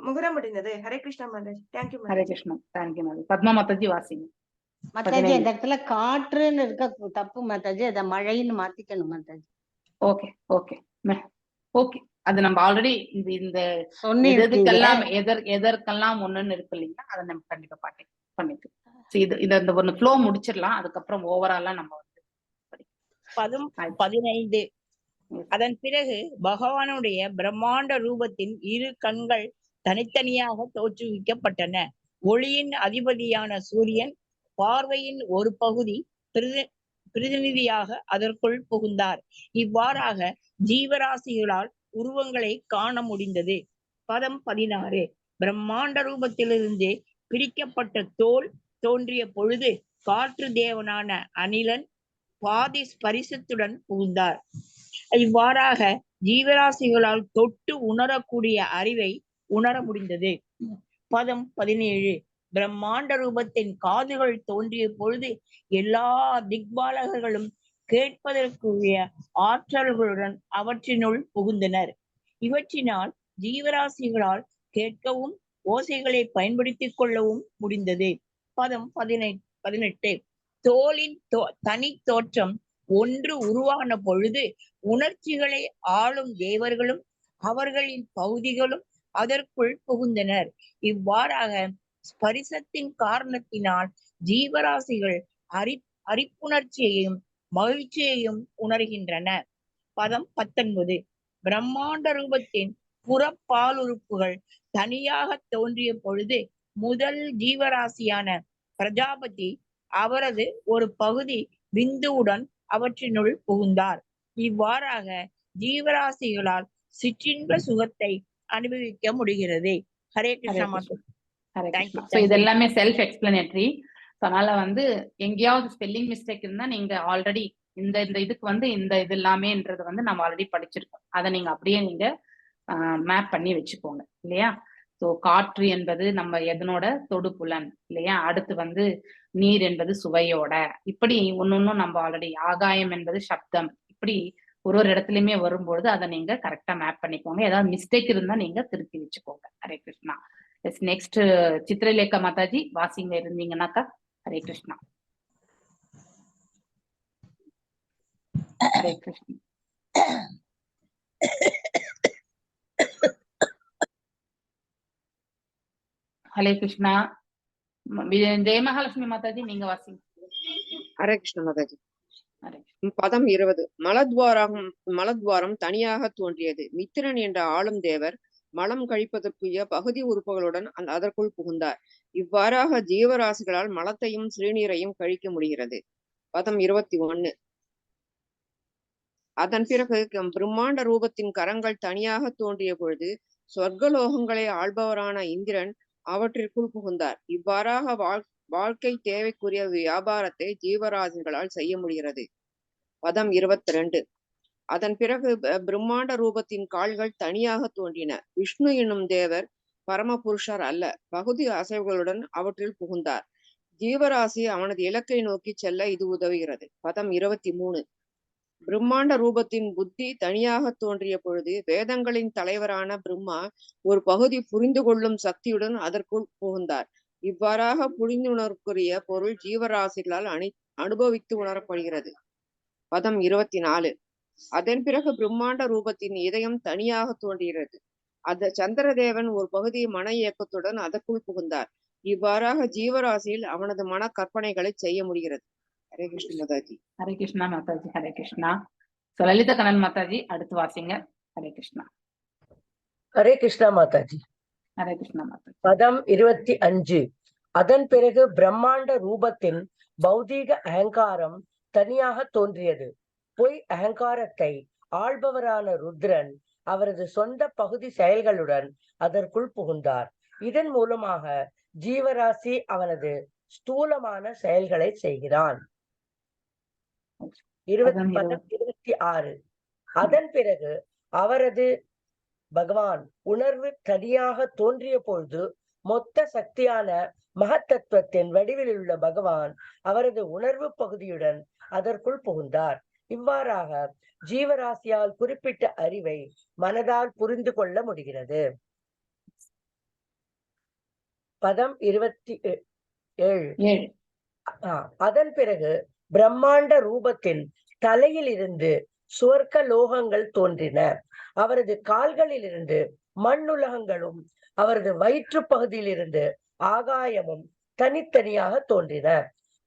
முகர முடிந்தது. ஹரே கிருஷ்ணா மாதாஜி. தேங்க்யூ. ஹரே கிருஷ்ணா. தேங்க்யூ மாதாஜி. பத்மா மாதாஜி வாசிங்க. மாதாஜி இந்த இடத்துல காற்றுன்னு இருக்க தப்பு மாதாஜி, அத மழைன்னு மாத்திக்கணும் மாதாஜி. Okay okay okay. அது நம்ம ஆல்ரெடி இந்த எதற்கெல்லாம் எதற்கெல்லாம் ஒண்ணுன்னு இருக்கு இல்லைங்களா, அதை நம்ம கண்டிப்பா பண்ணிட்டு இந்த ஒண்ணு ஃப்ளோ முடிச்சிடலாம். அதுக்கப்புறம் ஓவராலா நம்ம வந்து பதம் 15. அதன் பிறகு பகவானுடைய பிரம்மாண்ட ரூபத்தின் இரு கண்கள் தனித்தனியாக தோற்றுவிக்கப்பட்டன. ஒளியின் அதிபதியான சூரியன் பார்வையின் ஒரு பகுதி பிரதிநிதியாக அதற்குள் புகுந்தார். இவ்வாறாக ஜீவராசிகளால் உருவங்களை காண முடிந்தது. பதம் 16. பிரம்மாண்ட ரூபத்திலிருந்து பிரிக்கப்பட்ட தோல் தோன்றிய பொழுது காற்று தேவனான அனிலன் பாதி ஸ்பரிசத்துடன் புகுந்தார். இவ்வாறாக ஜீவராசிகளால் தொட்டு உணரக்கூடிய அறிவை உணர முடிந்தது. பதம் 17. பிரம்மாண்ட ரூபத்தின் காதுகள் தோன்றிய பொழுது எல்லா திக்பாலகர்களும் கேட்பதற்குரிய ஆற்றல்களுடன் அவற்றினுள் புகுந்தனர். இவற்றினால் ஜீவராசிகளால் கேட்கவும் ஓசைகளை பயன்படுத்திக் கொள்ளவும் முடிந்தது. பதம் 18. தோலின் தனி தோற்றம் ஒன்று உருவான பொழுது உணர்ச்சிகளை ஆளும் தேவர்களும் அவர்களின் பகுதிகளும் அதற்குள் புகுந்தனர். இவ்வாறாக ஸ்பரிசத்தின் காரணத்தினால் ஜீவராசிகள் அரிப்புணர்ச்சியையும் மகிழ்ச்சியையும் உணர்கின்றன. பதம் 19. பிரம்மாண்ட ரூபத்தின் புறப்பாலுறுப்புகள் தனியாக தோன்றிய பொழுது முதல் ஜீவராசியான பிரஜாபதி அவரது ஒரு பகுதி விந்துவுடன் அவற்றினுள் புகுந்தார். இவ்வாறாக ஜீவராசிகளால் சிற்றின்ப சுகத்தை அனுபவிக்க முடிகிறது. ஹரே கிருஷ்ணா ஹரே மாதா. Hare Thank Krishna. you, so thank இது you. எல்லாமே செல்ஃப் எக்ஸ்பிளனேட்டரி. ஸோ அதனால வந்து எங்கேயாவது ஸ்பெல்லிங் மிஸ்டேக் இருந்தா நீங்க ஆல்ரெடி இந்த இந்த இதுக்கு வந்து இந்த இது எல்லாமேன்றது வந்து நம்ம ஆல்ரெடி படிச்சிருக்கோம். அதை நீங்க அப்படியே நீங்க மேப் பண்ணி வச்சுக்கோங்க இல்லையா. ஸோ காற்று என்பது நம்ம எதனோட தொடுப்புலன் இல்லையா. அடுத்து வந்து நீர் என்பது சுவையோட, இப்படி ஒன்னொன்னும் நம்ம ஆல்ரெடி ஆகாயம் என்பது சப்தம், இப்படி ஒரு ஒரு இடத்துலயுமே வரும்பொழுது அதை நீங்க கரெக்டா மேப் பண்ணிக்கோங்க. ஏதாவது மிஸ்டேக் இருந்தா நீங்க திருத்தி வச்சுக்கோங்க. ஹரே கிருஷ்ணா. எஸ், நெக்ஸ்ட் சித்ரலேகா மாதாஜி வாசிங்க இருந்தீங்கன்னாக்கா. ஹரே கிருஷ்ணா. ஹரே கிருஷ்ணா. ஹரே கிருஷ்ணா. ஜெயமகாலட்சுமி மாதாஜி நீங்க வாசிங்க. ஹரே கிருஷ்ண மாதாஜி. ஹரே பதம் 20. மலத்வாரம் தனியாக தோன்றியது. மித்திரன் என்ற ஆளும் தேவர் மலம் கழிப்பதற்குரிய பகுதி உறுப்புகளுடன் அதற்குள் புகுந்தார். இவ்வாறாக ஜீவராசிகளால் மலத்தையும் சிறுநீரையும் கழிக்க முடிகிறது. பதம் 21. அதன் பிறகு பிரம்மாண்ட ரூபத்தின் கரங்கள் தனியாக தோன்றிய பொழுது சொர்க்கலோகங்களை ஆள்பவரான இந்திரன் அவற்றிற்குள் புகுந்தார். இவ்வாறாக வாழ்க்கை தேவைக்குரிய வியாபாரத்தை ஜீவராசிகளால் செய்ய முடிகிறது. பதம் 22. அதன் பிறகு பிரம்மாண்ட ரூபத்தின் கால்கள் தனியாக தோன்றின. விஷ்ணு என்னும் தேவர் பரமபுருஷர் அல்ல, பகுதி அசைவுகளுடன் அவற்றில் புகுந்தார். ஜீவராசி அவனது இலக்கை நோக்கி செல்ல இது உதவுகிறது. பதம் 23. பிரம்மாண்ட ரூபத்தின் புத்தி தனியாக தோன்றிய பொழுது வேதங்களின் தலைவரான பிரம்மா ஒரு பகுதி புரிந்து கொள்ளும் சக்தியுடன் அதற்குள் புகுந்தார். இவ்வாறாக புரிந்துணர்வுக்குரிய பொருள் ஜீவராசிகளால் அனுபவித்து உணரப்படுகிறது. பதம் 24. அதன் பிறகு பிரம்மாண்ட ரூபத்தின் இதயம் தனியாக தோன்றுகிறது. சந்திரதேவன் ஒரு பகுதி மன இயக்கத்துடன் அதற்குள் புகுந்தார். இவ்வாறாக ஜீவராசியில் அவனது மன கற்பனைகளை செய்ய முடிகிறது. ஹரே கிருஷ்ண மாதாஜி. ஹரே கிருஷ்ணா மாதாஜி. ஹரே கிருஷ்ணா. லலிதா கண்ணன் மாதாஜி அடுத்து வாசிங்க. ஹரே கிருஷ்ணா. ஹரே கிருஷ்ணா மாதாஜி. ஹரே கிருஷ்ணா மாதாஜி. பதம் 25. அதன் பிறகு பிரம்மாண்ட ரூபத்தின் பௌதீக அகங்காரம் தனியாக தோன்றியது. பொய் அகங்காரத்தை ஆள்பவரான ருத்ரன் அவரது சொந்த பகுதி செயல்களுடன் அதற்குள் புகுந்தார். இதன் மூலமாக ஜீவராசி அவனது ஸ்தூலமான செயல்களை செய்கிறான். 26. அதன் பிறகு அவரது பகவான் உணர்வு தனியாக தோன்றிய பொழுது மொத்த சக்தியான மகத்தத்துவத்தின் வடிவில் உள்ள பகவான் அவரது உணர்வு பகுதியுடன் அதற்குள் புகுந்தார். இவ்வாறாக ஜீவராசியால் குறிப்பிட்ட அறிவை மனதால் புரிந்து கொள்ள முடிகிறது. பதம் 27. அதன் பிறகு பிரம்மாண்ட ரூபத்தின் தலையில் இருந்து சுவர்க்க லோகங்கள் தோன்றின. அவரது கால்களில் இருந்து மண்ணுலகங்களும் அவரது வயிற்று பகுதியில் இருந்து ஆகாயமும் தனித்தனியாக தோன்றின.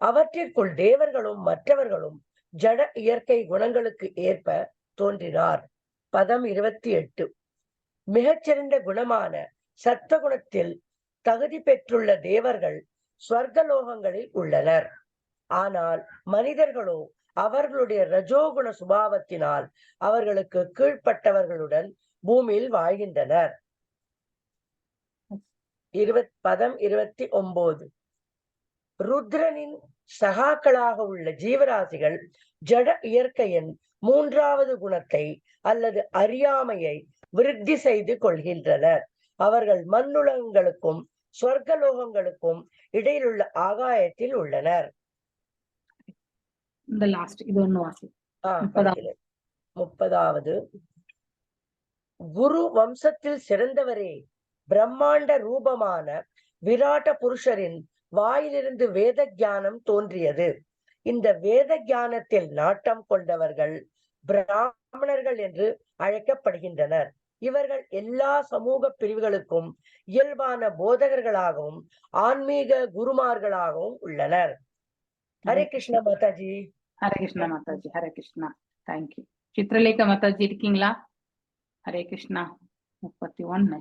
அவற்றிற்குள் தேவர்களும் மற்றவர்களும் ஜட இயற்கை குணங்களுக்கு ஏற்ப தோன்றினார். பதம் 28. மிகச்சிறந்த குணமான சத்வகுணத்தில் தகுதி பெற்றுள்ள தேவர்கள் ஸ்வர்கலோகங்களில் உள்ளனர். ஆனால் மனிதர்களோ அவர்களுடைய ரஜோகுண சுபாவத்தினால் அவர்களுக்கு கீழ்ப்பட்டவர்களுடன் பூமியில் வாழ்கின்றனர். பதம் 29. ருத்ரனின் சகாக்களாக உள்ள ஜீவராசிகள் ஜட இயற்கையின் மூன்றாவது குணத்தை அல்லது அறியாமையை விருத்தி செய்து கொள்கின்றனர். அவர்கள் மண்ணுலகங்களுக்கும் சொர்க்கலோகங்களுக்கும் இடையிலுள்ள ஆகாயத்தில் உள்ளனர். 30. குரு வம்சத்தில் சிறந்தவரே, பிரம்மாண்ட ரூபமான விராட்ட புருஷரின் வாயிலிருந்து வேத ஞானம் தோன்றியது. இந்த வேத ஞானத்தில் நாட்டம் கொண்டவர்கள் பிராமணர்கள் என்று அழைக்கப்படுகின்றனர். இவர்கள் எல்லா சமூக பிரிவுகளுக்கும் இயல்பான போதகர்களாகவும் ஆன்மீக குருமார்களாகவும் உள்ளனர். ஹரே கிருஷ்ணா மாதாஜி. ஹரே கிருஷ்ணா மாதாஜி. ஹரே கிருஷ்ணா. தேங்க்யூ. சித்ரலேகா மாதாஜி இருக்கீங்களா? ஹரே கிருஷ்ணா. 31.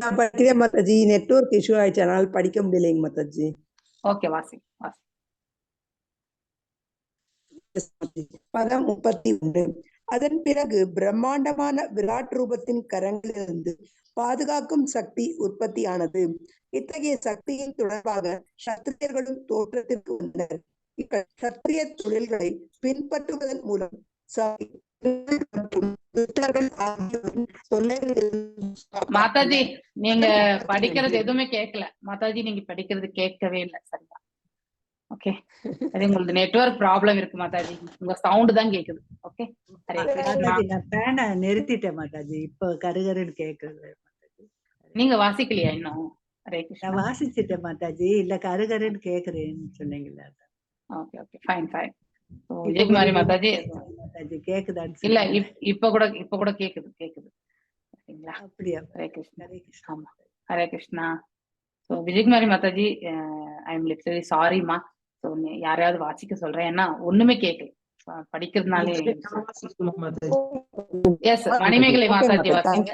நான் படிக்கிறேன் மாதாஜி. நெட்வொர்க் இஷ்யூ ஆயிடுச்சு, அதனால படிக்க முடியலைங்க மாதாஜி. ஓகே, வாசி. பதம் 31. அதன் பிறகு பிரம்மாண்டமான விராட் ரூபத்தின் கரங்களிலிருந்து பாதுகாக்கும் சக்தி உற்பத்தியானது. இத்தகைய சக்தியின் தொடர்பாக சத்திரியர்களும் தோற்றத்திற்கு வந்தனர். சத்திரிய தொழில்களை பின்பற்றுவதன் மூலம் மாதாஜி நீங்க படிக்கிறது எதுவுமே கேட்கல. மாதாஜி நீங்க படிக்கிறது கேட்கவே இல்லை சரியா? ஓகே, அது உங்களுக்கு நெட்வொர்க் ப்ராப்ளம் இருக்கு மாதாஜி. உங்க சவுண்ட் தான் கேக்குது. ஓகே, மாதாஜி நான் பேனை நிறுத்திட்டேன் மாதாஜி. இப்ப கருகருன்னு கேக்குது. நீங்க வாசிக்கலையா இன்னும்? ஹரே கிருஷ்ணா. நான் வாசிச்சுட்டேன் மாதாஜி. இல்ல கருகருன்னு கேக்குறேன்னு சொன்னீங்கல்ல. Okay okay, fine fine. Vijayakumari mataji கேக்குதான்னு இல்ல, இப்ப கூட கேக்குது. சரிங்களா? அப்படியா? ஹரே கிருஷ்ணா. ஆமா, Hare Krishna. So Vijayakumari mataji, I am literally சாரிம்மா. ஸோ யாரையாவது வாசிக்க சொல்றேன், ஏன்னா ஒண்ணுமே கேட்கல படிக்கிறதுனாலே. எஸ், மணிமேகலை மாதாஜி வாசிங்க.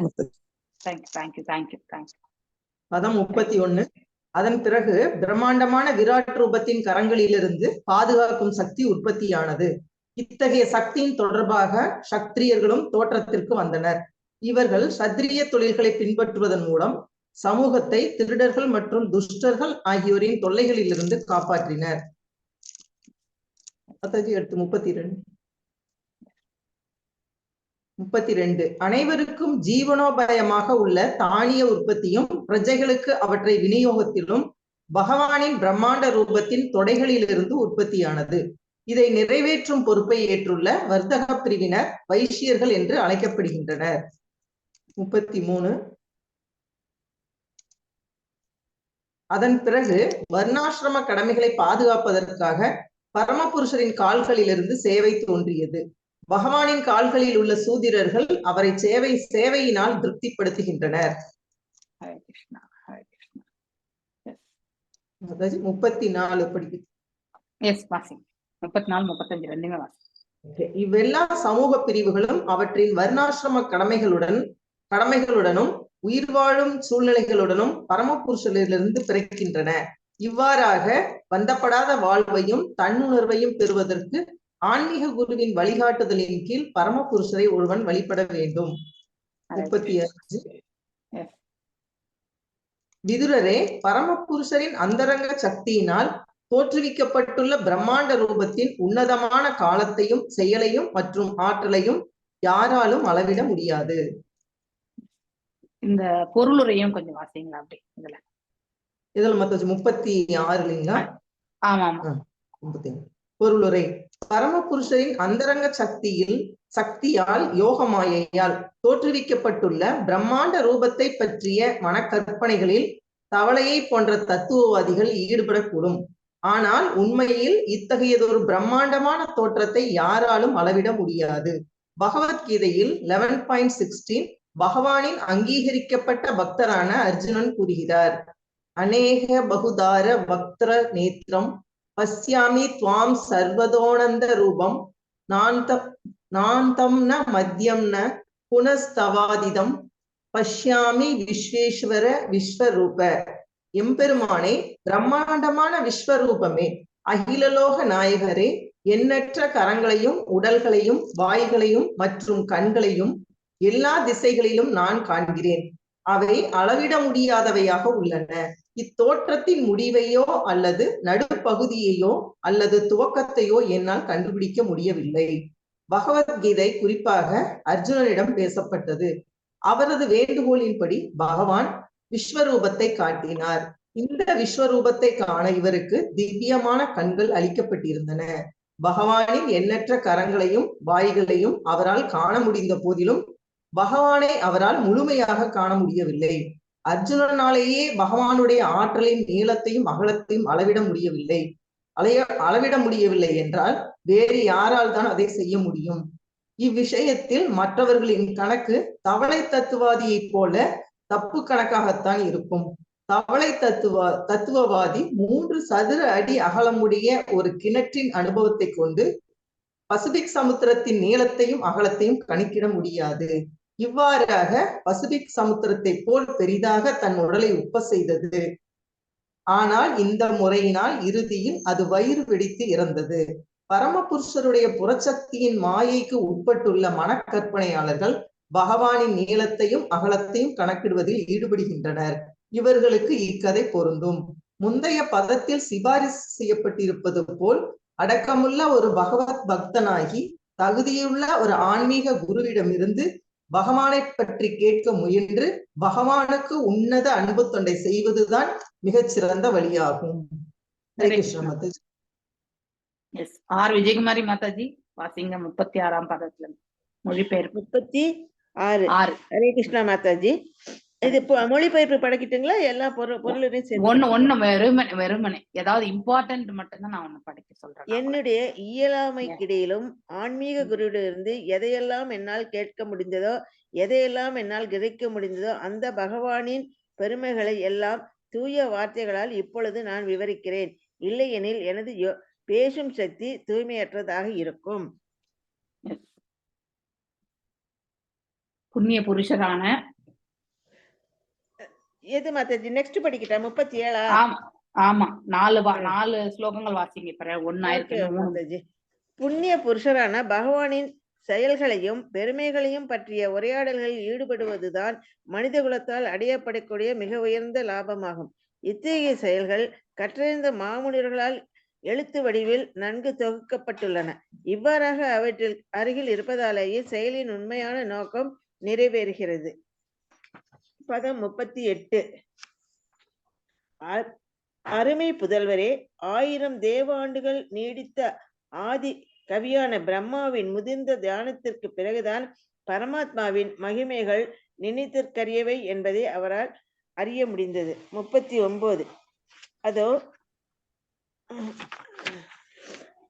தேங்க்யூ. பதம் 31. அதன் பிறகு பிரம்மாண்டமான விராட் ரூபத்தின் கரங்களிலிருந்து பாதுகாக்கும் சக்தி உற்பத்தியானது. இத்தகைய சக்தியின் தொடர்பாக சத்திரியர்களும் தோற்றத்திற்கு வந்தனர். இவர்கள் சத்திரிய தொழில்களை பின்பற்றுவதன் மூலம் சமூகத்தை திருடர்கள் மற்றும் துஷ்டர்கள் ஆகியோரின் தொல்லைகளிலிருந்து காப்பாற்றினர். அடுத்து 32. அனைவருக்கும் ஜீவனோபாயமாக உள்ள தானிய உற்பத்தியும் பிரஜைகளுக்கு அவற்றை விநியோகத்திலும் பகவானின் பிரம்மாண்ட ரூபத்தின் தொடைகளிலிருந்து உற்பத்தியானது. இதை நிறைவேற்றும் பொறுப்பை ஏற்றுள்ள வர்த்தக பிரிவினர் வைசியர்கள் என்று அழைக்கப்படுகின்றனர். 33. அதன் பிறகு வர்ணாசிரம கடமைகளை பாதுகாப்பதற்காக பரமபுருஷரின் கால்களிலிருந்து சேவை தோன்றியது. பகவானின் கால்களில் உள்ள சூதிரர்கள் அவரை சேவையினால் திருப்திப்படுத்துகின்றனர். 34 படிக்குது. இவ்வெல்லா சமூக பிரிவுகளும் அவற்றின் வர்ணாசிரம கடமைகளுடனும் உயிர் வாழும் சூழ்நிலைகளுடனும் பரமபுருஷரிலிருந்து பிறக்கின்றன. இவ்வாறாக பந்தப்படாத வாழ்வையும் தன்னுணர்வையும் பெறுவதற்கு ஆன்மீக குருவின் வழிகாட்டுதலின் கீழ் பரமபுருஷரை ஒருவன் வழிபட வேண்டும். 35. விதுரரே, பரமபுருஷரின் அந்தரங்க சக்தியினால் தோற்றுவிக்கப்பட்டுள்ள பிரம்மாண்ட ரூபத்தின் உன்னதமான காலத்தையும் செயலையும் மற்றும் ஆற்றலையும் யாராலும் அளவிட முடியாது. இந்த பொருளுரையும் கொஞ்சம் வாசிங்களா? அப்படி இதுல மத்த 36 இல்லைங்களா? ஆமா. பொருளுரை. பரமபுருஷரின் அந்தரங்க சக்தியால் யோகமாயையால் தோற்றுவிக்கப்பட்டுள்ள பிரம்மாண்ட ரூபத்தை பற்றிய மனக்கற்பனைகளில் தவளையை போன்ற தத்துவவாதிகள் ஈடுபடக்கூடும். ஆனால் உண்மையில் இத்தகையதொரு பிரம்மாண்டமான தோற்றத்தை யாராலும் அளவிட முடியாது. பகவத்கீதையில் 11.16 பகவானின் அங்கீகரிக்கப்பட்ட பக்தரான அர்ஜுனன் கூறுகிறார், அநேக பகுதார வக்திர நேத்திரம் பஸ்யாமி துவாம் சர்வதோனந்த ரூபம் நாந்தம் ந மத்தியம் ந புனஸ்தவாதிதம் பஷ்யாமி விஸ்வேஸ்வர விஸ்வரூப. எம்பெருமானே, பிரம்மாண்டமான விஸ்வரூபமே, அகிலலோக நாயகரே, எண்ணற்ற கரங்களையும் உடல்களையும் வாய்களையும் மற்றும் கண்களையும் எல்லா திசைகளிலும் நான் காண்கிறேன். அவை அளவிட முடியாதவையாக உள்ளன. இத்தோற்றத்தின் முடிவையோ அல்லது நடுப்பகுதியையோ அல்லது துவக்கத்தையோ என்னால் கண்டுபிடிக்க முடியவில்லை. பகவத்கீதை குறிப்பாக அர்ஜுனனிடம் பேசப்பட்டது. அவரது வேண்டுகோளின்படி பகவான் விஸ்வரூபத்தை காட்டினார். இந்த விஸ்வரூபத்தை காண இவருக்கு திவ்யமான கண்கள் அளிக்கப்பட்டிருந்தன. பகவானின் எண்ணற்ற கரங்களையும் வாய்களையும் அவரால் காண முடிந்த போதிலும் பகவானை அவரால் முழுமையாக காண முடியவில்லை. அர்ஜுனனாலேயே பகவானுடைய ஆற்றலின் நீளத்தையும் அகலத்தையும் அளவிட முடியவில்லை என்றால் வேறு யாரால் தான் அதை செய்ய முடியும்? இவ்விஷயத்தில் மற்றவர்களின் கணக்கு தவளை தத்துவாதியை போல தப்பு கணக்காகத்தான் இருக்கும். தவளை தத்துவவாதி 3 சதுர அடி அகலமுடைய ஒரு கிணற்றின் அனுபவத்தை கொண்டு பசிபிக் சமுத்திரத்தின் நீளத்தையும் அகலத்தையும் கணக்கிட முடியாது. இவ்வாறாக பசிபிக் சமுத்திரத்தை போல் பெரிதாக தன் உடலை உப்ப செய்தது. ஆனால் இந்த முறையினால் இறுதியில் அது வயிறு வெடித்து இறந்தது. பரமபுருஷருடைய புறச்சக்தியின் மாயைக்கு உட்பட்டுள்ள மனக்கற்பனையாளர்கள் பகவானின் நீளத்தையும் அகலத்தையும் கணக்கிடுவதில் ஈடுபடுகின்றனர். இவர்களுக்கு இக்கதை பொருந்தும். முந்தைய பதத்தில் சிபாரிசு செய்யப்பட்டிருப்பது போல் அடக்கமுள்ள ஒரு பகவத் பக்தனாகி தகுதியுள்ள ஒரு ஆன்மீக குருவிடமிருந்து பகவானை பற்றி கேட்க முயன்று பகவானுக்கு உன்னத அன்பு தொண்டை செய்வதுதான் மிகச்சிறந்த வழியாகும். ஹரே கிருஷ்ண மாதாஜி. எஸ், ஆர் விஜயகுமாரி மாதாஜி வாசிங்க 36ஆம் பதத்துல மொழிபெயர்ப்பு. 36. ஹரே கிருஷ்ணா மாதாஜி. இது மொழிபெயர்ப்பு படிக்கட்டுங்களா? எல்லா பொருளையும் சேர்த்து ஒண்ணு வெறுமனே ஏதாவது இம்பார்ட்டன்ட் மட்டும்தான் நான் ஒண்ணு படிக்க சொல்றேன். என்னுடைய இயலாமைக்கிடையிலும் ஆன்மீக குருவிலிருந்து எதையெல்லாம் என்னால் கேட்க முடிந்ததோ, எதையெல்லாம் என்னால் கிரகிக்க முடிந்ததோ அந்த பகவானின் பெருமைகளை எல்லாம் தூய வார்த்தைகளால் இப்பொழுது நான் விவரிக்கிறேன். இல்லையெனில் எனது பேசும் சக்தி தூய்மையற்றதாக இருக்கும். புண்ணிய புருஷரான எது மாதாஜி? நெக்ஸ்ட் படிக்கிட்டா 37. ஆமா, 4 ஸ்லோகங்கள் வாசிங்க. இப்ப 1 புண்ணிய புருஷரான பகவானின் செயல்களையும் பெருமைகளையும் பற்றிய உரையாடல்களில் ஈடுபடுவதுதான் மனித குலத்தால் அடையப்படக்கூடிய மிக உயர்ந்த லாபமாகும். இத்தகைய செயல்கள் கற்றறிந்த மாமுனிவர்களால் எழுத்து வடிவில் நன்கு தொகுக்கப்பட்டுள்ளன. இவ்வாறாக அவற்றில் அருகில் இருப்பதாலேயே செயலின் உண்மையான நோக்கம் நிறைவேறுகிறது. பதம் 38. அருமை புதல்வரே, 1000 தேவாண்டுகள் நீடித்த ஆதி கவியான பிரம்மாவின் முதிர்ந்த தியானத்திற்கு பிறகுதான் பரமாத்மாவின் மகிமைகள் நினைத்திற்கரியவை என்பதை அவரால் அறிய முடிந்தது. 39. அதோ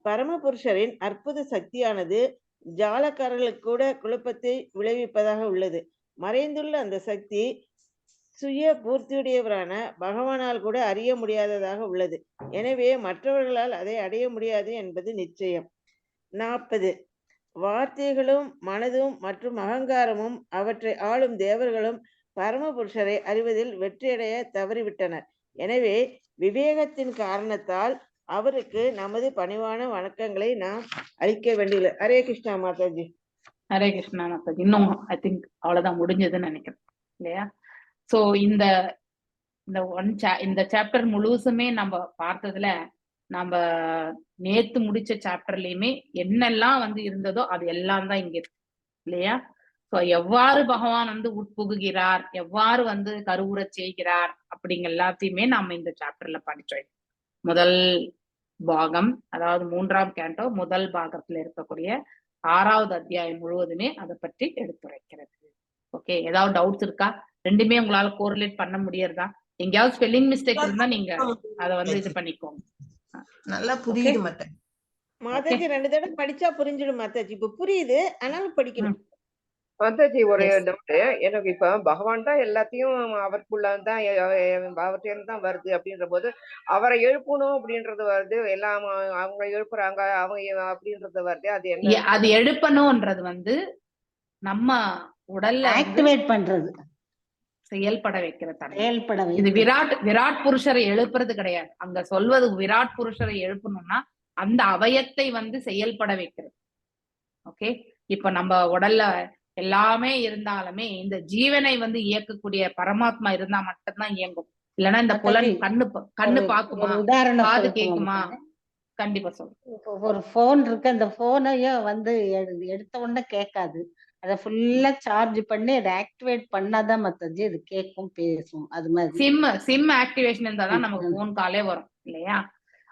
பரமபுருஷரின் அற்புத சக்தியானது ஜாலக்காரர்களுக்கு கூட குழப்பத்தை விளைவிப்பதாக உள்ளது. மறைந்துள்ள அந்த சக்தி சுய பூர்த்தியுடையவரான பகவானால் கூட அறிய முடியாததாக உள்ளது. எனவே மற்றவர்களால் அதை அடைய முடியாது என்பது நிச்சயம். 40. வார்த்தைகளும் மனதும் மற்றும் அகங்காரமும் அவற்றை ஆளும் தேவர்களும் பரமபுருஷரை அறிவதில் வெற்றியடைய தவறிவிட்டனர். எனவே விவேகத்தின் காரணத்தால் அவருக்கு நமது பணிவான வணக்கங்களை நாம் அளிக்க வேண்டியுள்ள. ஹரே கிருஷ்ணா மாதாஜி. ஹரே கிருஷ்ணா மாதாஜி. இன்னும் ஐ திங்க் அவ்வளவுதான் முடிஞ்சதுன்னு நினைக்கிறேன் இல்லையா? சோ இந்த சாப்டர் முழுசுமே நம்ம பார்த்ததுல நம்ம நேத்து முடிச்ச சாப்டர்லயுமே என்னெல்லாம் இருந்ததோ அது எல்லாம் தான் இங்க இருக்கு இல்லையா? சோ எவ்வாறு பகவான் உட்புகுகிறார், எவ்வாறு கருவுற செய்கிறார் அப்படிங்க எல்லாத்தையுமே நாம இந்த சாப்டர்ல படிச்சோம். முதல் பாகம், அதாவது 3ஆம் கேண்டோ முதல் பாகத்துல இருக்கக்கூடிய 6வது அத்தியாயம் முழுவதுமே அதை பற்றி எடுத்துரைக்கிறது. ஓகே, ஏதாவது டவுட்ஸ் இருக்கா? ரெண்டுமே உங்களால கோரிலேட் பண்ண முடியறதா? எங்கேயாவது ஸ்பெல்லிங் மிஸ்டேக் இருந்தா நீங்க அதை இது பண்ணிக்கோங்க. நல்லா புரியுது மாதாஜி. 2 தடவை படிச்சா புரிஞ்சிடும் மாதாஜி. இப்ப புரியுது, ஆனாலும் படிக்கணும் மாதாஜி. ஒரு டவுட் எனக்கு. இப்ப பகவான் தான் எல்லாத்தையும் அவருக்குள்ளதான் அவர்கிட்ட வருது அப்படின்ற போது அவரை எழுப்பணும் அப்படின்றது வருது, எல்லாம் அவங்க எழுப்புறாங்க அவங்க அப்படின்றது வருது. அது என்ன? அது எழுப்பணும்ன்றது நம்ம உடல்ல ஆக்டிவேட் பண்றது, செயல்பட வைக்கிறது. இது விராட் புருஷரை எழுப்புறது கிடையாது. அங்க சொல்வது விராட் புருஷரை எழுப்பணும்னா அந்த அவயத்தை செயல்பட வைக்கிறது. ஓகே, இப்ப நம்ம உடல்ல எல்லாமே இருந்தாலுமே இந்த ஜீவனை இயக்கக்கூடிய பரமாத்மா இருந்தா மட்டும்தான் இயங்கும். இல்லைன்னா இந்த புலன் கண்ணு பாக்குமா, காது கேக்குமா? கண்டிப்பா சொல்றேன். ஒரு போன் இருக்கு, அந்த போனையும் எடுத்த உடனே கேட்காது. அதை ஃபுல்லா சார்ஜ் பண்ணி அதை ஆக்டிவேட் பண்ணாதான் மத்தது இது கேட்கும் பேசும். அது மாதிரி சிம் ஆக்டிவேஷன் இருந்தாதான் நமக்கு போன் காலே வரும் இல்லையா?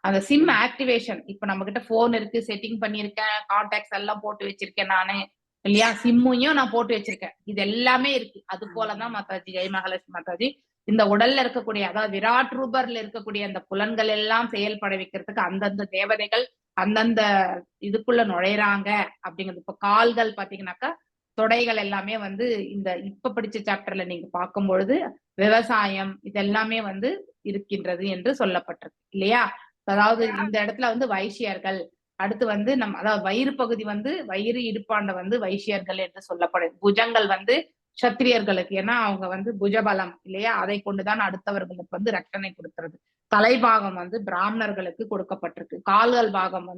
அந்த சிம் ஆக்டிவேஷன், இப்ப நம்ம கிட்ட போன் இருக்கு, செட்டிங் பண்ணிருக்கேன், கான்டாக்ட்ஸ் எல்லாம் போட்டு வச்சிருக்கேன் நானு இல்லையா? சிம்மையும் நான் போட்டு வச்சிருக்கேன், இது எல்லாமே இருக்கு. அது போலதான் மாதாஜி, ஜெய் மகாலட்சுமி மாதாஜி, இந்த உடல்ல இருக்கக்கூடிய, அதாவது விராட் ரூபர்ல இருக்கக்கூடிய அந்த புலன்கள் எல்லாம் செயல்பட வைக்கிறதுக்கு அந்தந்த தேவதைகள் அந்தந்த இதுக்குள்ள நுழைறாங்க அப்படிங்கிறது. இப்ப கால்கள் பாத்தீங்கன்னாக்கா தொடைகள் எல்லாமே இந்த இப்ப படிச்ச சாப்டர்ல நீங்க பார்க்கும் பொழுது விவசாயம் இதெல்லாமே இருக்கின்றது என்று சொல்லப்பட்டிருக்கு இல்லையா? அதாவது இந்த இடத்துல வைசியர்கள், அடுத்து நம்ம அதாவது வயிறு பகுதி வயிறு இடுப்பாண்ட வைசியர்கள் என்று சொல்லப்படுது. புஜங்கள் சத்திரியர்களுக்கு, ஏன்னா அவங்க புஜபலம் இல்லையா, அதை கொண்டுதான் அடுத்தவர்களுக்கு ரட்சணை கொடுக்கிறது. தலைபாகம் பிராமணர்களுக்கு கொடுக்கப்பட்டிருக்கு. கால்கள் பாகம்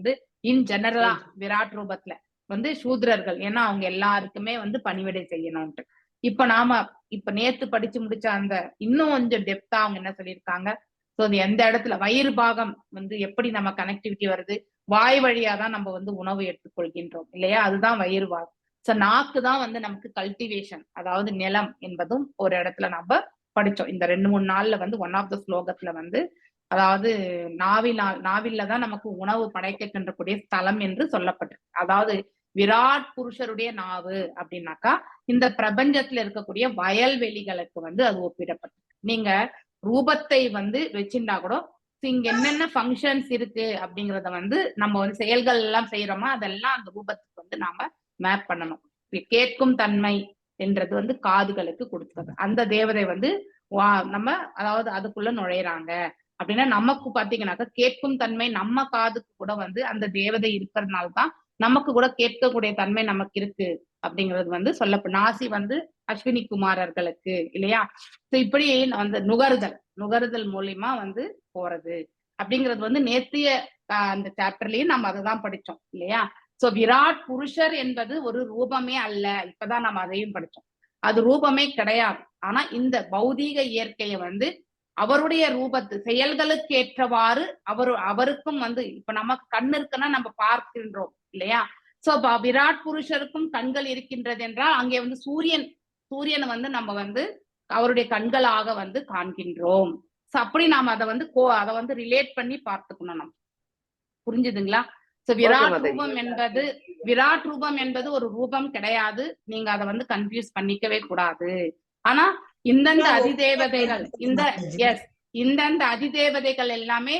இன் ஜெனரலா விராட் ரூபத்துல வந்து சூத்ரர்கள், ஏன்னா அவங்க எல்லாருக்குமே வந்து பணிவிடை செய்யணும்ட்டு. இப்ப நேத்து படிச்சு முடிச்ச அந்த இன்னும் கொஞ்சம் டெப்தா அவங்க என்ன சொல்லியிருக்காங்க, சோ அது எந்த இடத்துல வயிறு பாகம் வந்து எப்படி நம்ம கனெக்டிவிட்டி வருது, வாய் வழியாதான் நம்ம வந்து உணவு எடுத்துக்கொள்கின்றோம் இல்லையா, அதுதான் வயிறு பாகம். சோ நாக்கு தான் வந்து நமக்கு கல்டிவேஷன், அதாவது நிலம் என்பதும் ஒரு இடத்துல நம்ம படிச்சோம். இந்த 2-3 நாள்ல வந்து ஒன் ஆஃப் த ஸ்லோகத்துல வந்து, அதாவது நாவில்ல தான் நமக்கு உணவு படைக்கின்றக்கூடிய ஸ்தலம் என்று சொல்லப்பட்டிருக்கு. அதாவது விராட் புருஷருடைய நாவு அப்படின்னாக்கா இந்த பிரபஞ்சத்துல இருக்கக்கூடிய வயல்வெளிகளுக்கு வந்து அது ஒப்பிடப்பட்டிருக்கு. நீங்க ரூபத்தை வந்து வச்சிருந்தா கூட இங்க என்னென்ன ஃபங்க்ஷன்ஸ் இருக்கு அப்படிங்கறத வந்து நம்ம வந்து செயல்கள் எல்லாம் செய்யறோமா, அதெல்லாம் அந்த ரூபத்துக்கு வந்து நாம மேப் பண்ணணும். கேட்கும் தன்மை என்றது வந்து காதுகளுக்கு கொடுத்தது. அந்த தேவதை வந்து நம்ம அதாவது அதுக்குள்ள நுழையிறாங்க அப்படின்னா நமக்கு பாத்தீங்கன்னாக்கா கேட்கும் தன்மை நம்ம காதுக்கு கூட வந்து அந்த தேவதை இருக்கிறதுனால்தான் நமக்கு கூட கேட்கக்கூடிய தன்மை நமக்கு இருக்கு அப்படிங்கிறது வந்து சொல்லப்படும். நாசி வந்து அஸ்வினி குமாரர்களுக்கு இல்லையா, இப்படி அந்த நுகருதல் மூலியமா வந்து போறது அப்படிங்கிறது வந்து நேத்திய அந்த சாப்டர்லயும் நம்ம அதைதான் படிச்சோம் இல்லையா. சோ விராட் புருஷர் என்பது ஒரு ரூபமே அல்ல, இப்பதான் நம்ம அதையும் படிச்சோம். அது ரூபமே கிடையாது. ஆனா இந்த பௌதீக இயற்கையை வந்து அவருடைய ரூபத்து செயல்களுக்கு ஏற்றவாறு அவருக்கும் வந்து இப்ப நமக்கு கண் இருக்குன்னா நம்ம பார்க்கின்றோம் இல்லையா. சோ விராட் புருஷருக்கும் கண்கள் இருக்கின்றது என்றால் அங்கே வந்து சூரியன் வந்து நம்ம வந்து அவருடைய கண்களாக வந்து காண்கின்றோம். சோ அப்படி நாம அதை வந்து ரிலேட் பண்ணி பார்த்துக்கணும். நம்ம புரிஞ்சுதுங்களா? சோ விராட் ரூபம் என்பது ஒரு ரூபம் கிடையாது. நீங்க அதை வந்து கன்ஃபியூஸ் பண்ணிக்கவே கூடாது. ஆனா இந்தந்த அதிதேவதைகள் இந்தந்த அதிதேவதைகள் எல்லாமே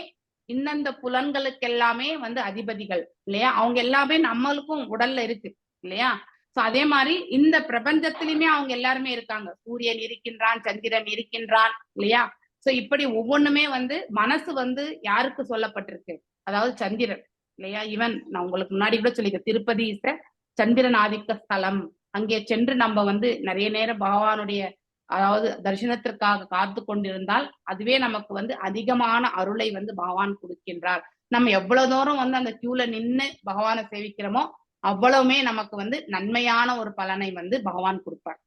இந்தந்த புலன்களுக்கு எல்லாமே வந்து அதிபதிகள் இல்லையா. அவங்க எல்லாமே நம்மளுக்கும் உடல்ல இருக்கு இல்லையா. சோ அதே மாதிரி இந்த பிரபஞ்சத்திலுமே அவங்க எல்லாருமே இருக்காங்க. சூரியன் இருக்கின்றான், சந்திரன் இருக்கின்றான் இல்லையா. சோ இப்படி ஒவ்வொன்றுமே வந்து மனசு வந்து யாருக்கு சொல்லப்பட்டிருக்கு, அதாவது சந்திரன் இல்லையா. ஈவன் நான் உங்களுக்கு முன்னாடி கூட சொல்லியிருக்கேன், திருப்பதி இஸ் சந்திரன் ஆதிக்க ஸ்தலம். அங்கே சென்று நம்ம வந்து நிறைய நேரம் பகவானுடைய அதாவது தரிசனத்திற்காக காத்து கொண்டிருந்தால் அதுவே நமக்கு வந்து அதிகமான அருளை வந்து பகவான் கொடுக்கின்றார். நம்ம எவ்வளவு தூரம் வந்து அந்த கியூல நின்று பகவானை சேவிக்கிறோமோ அவ்வளவுமே நமக்கு வந்து நன்மையான ஒரு பலனை வந்து பகவான் கொடுப்பார்.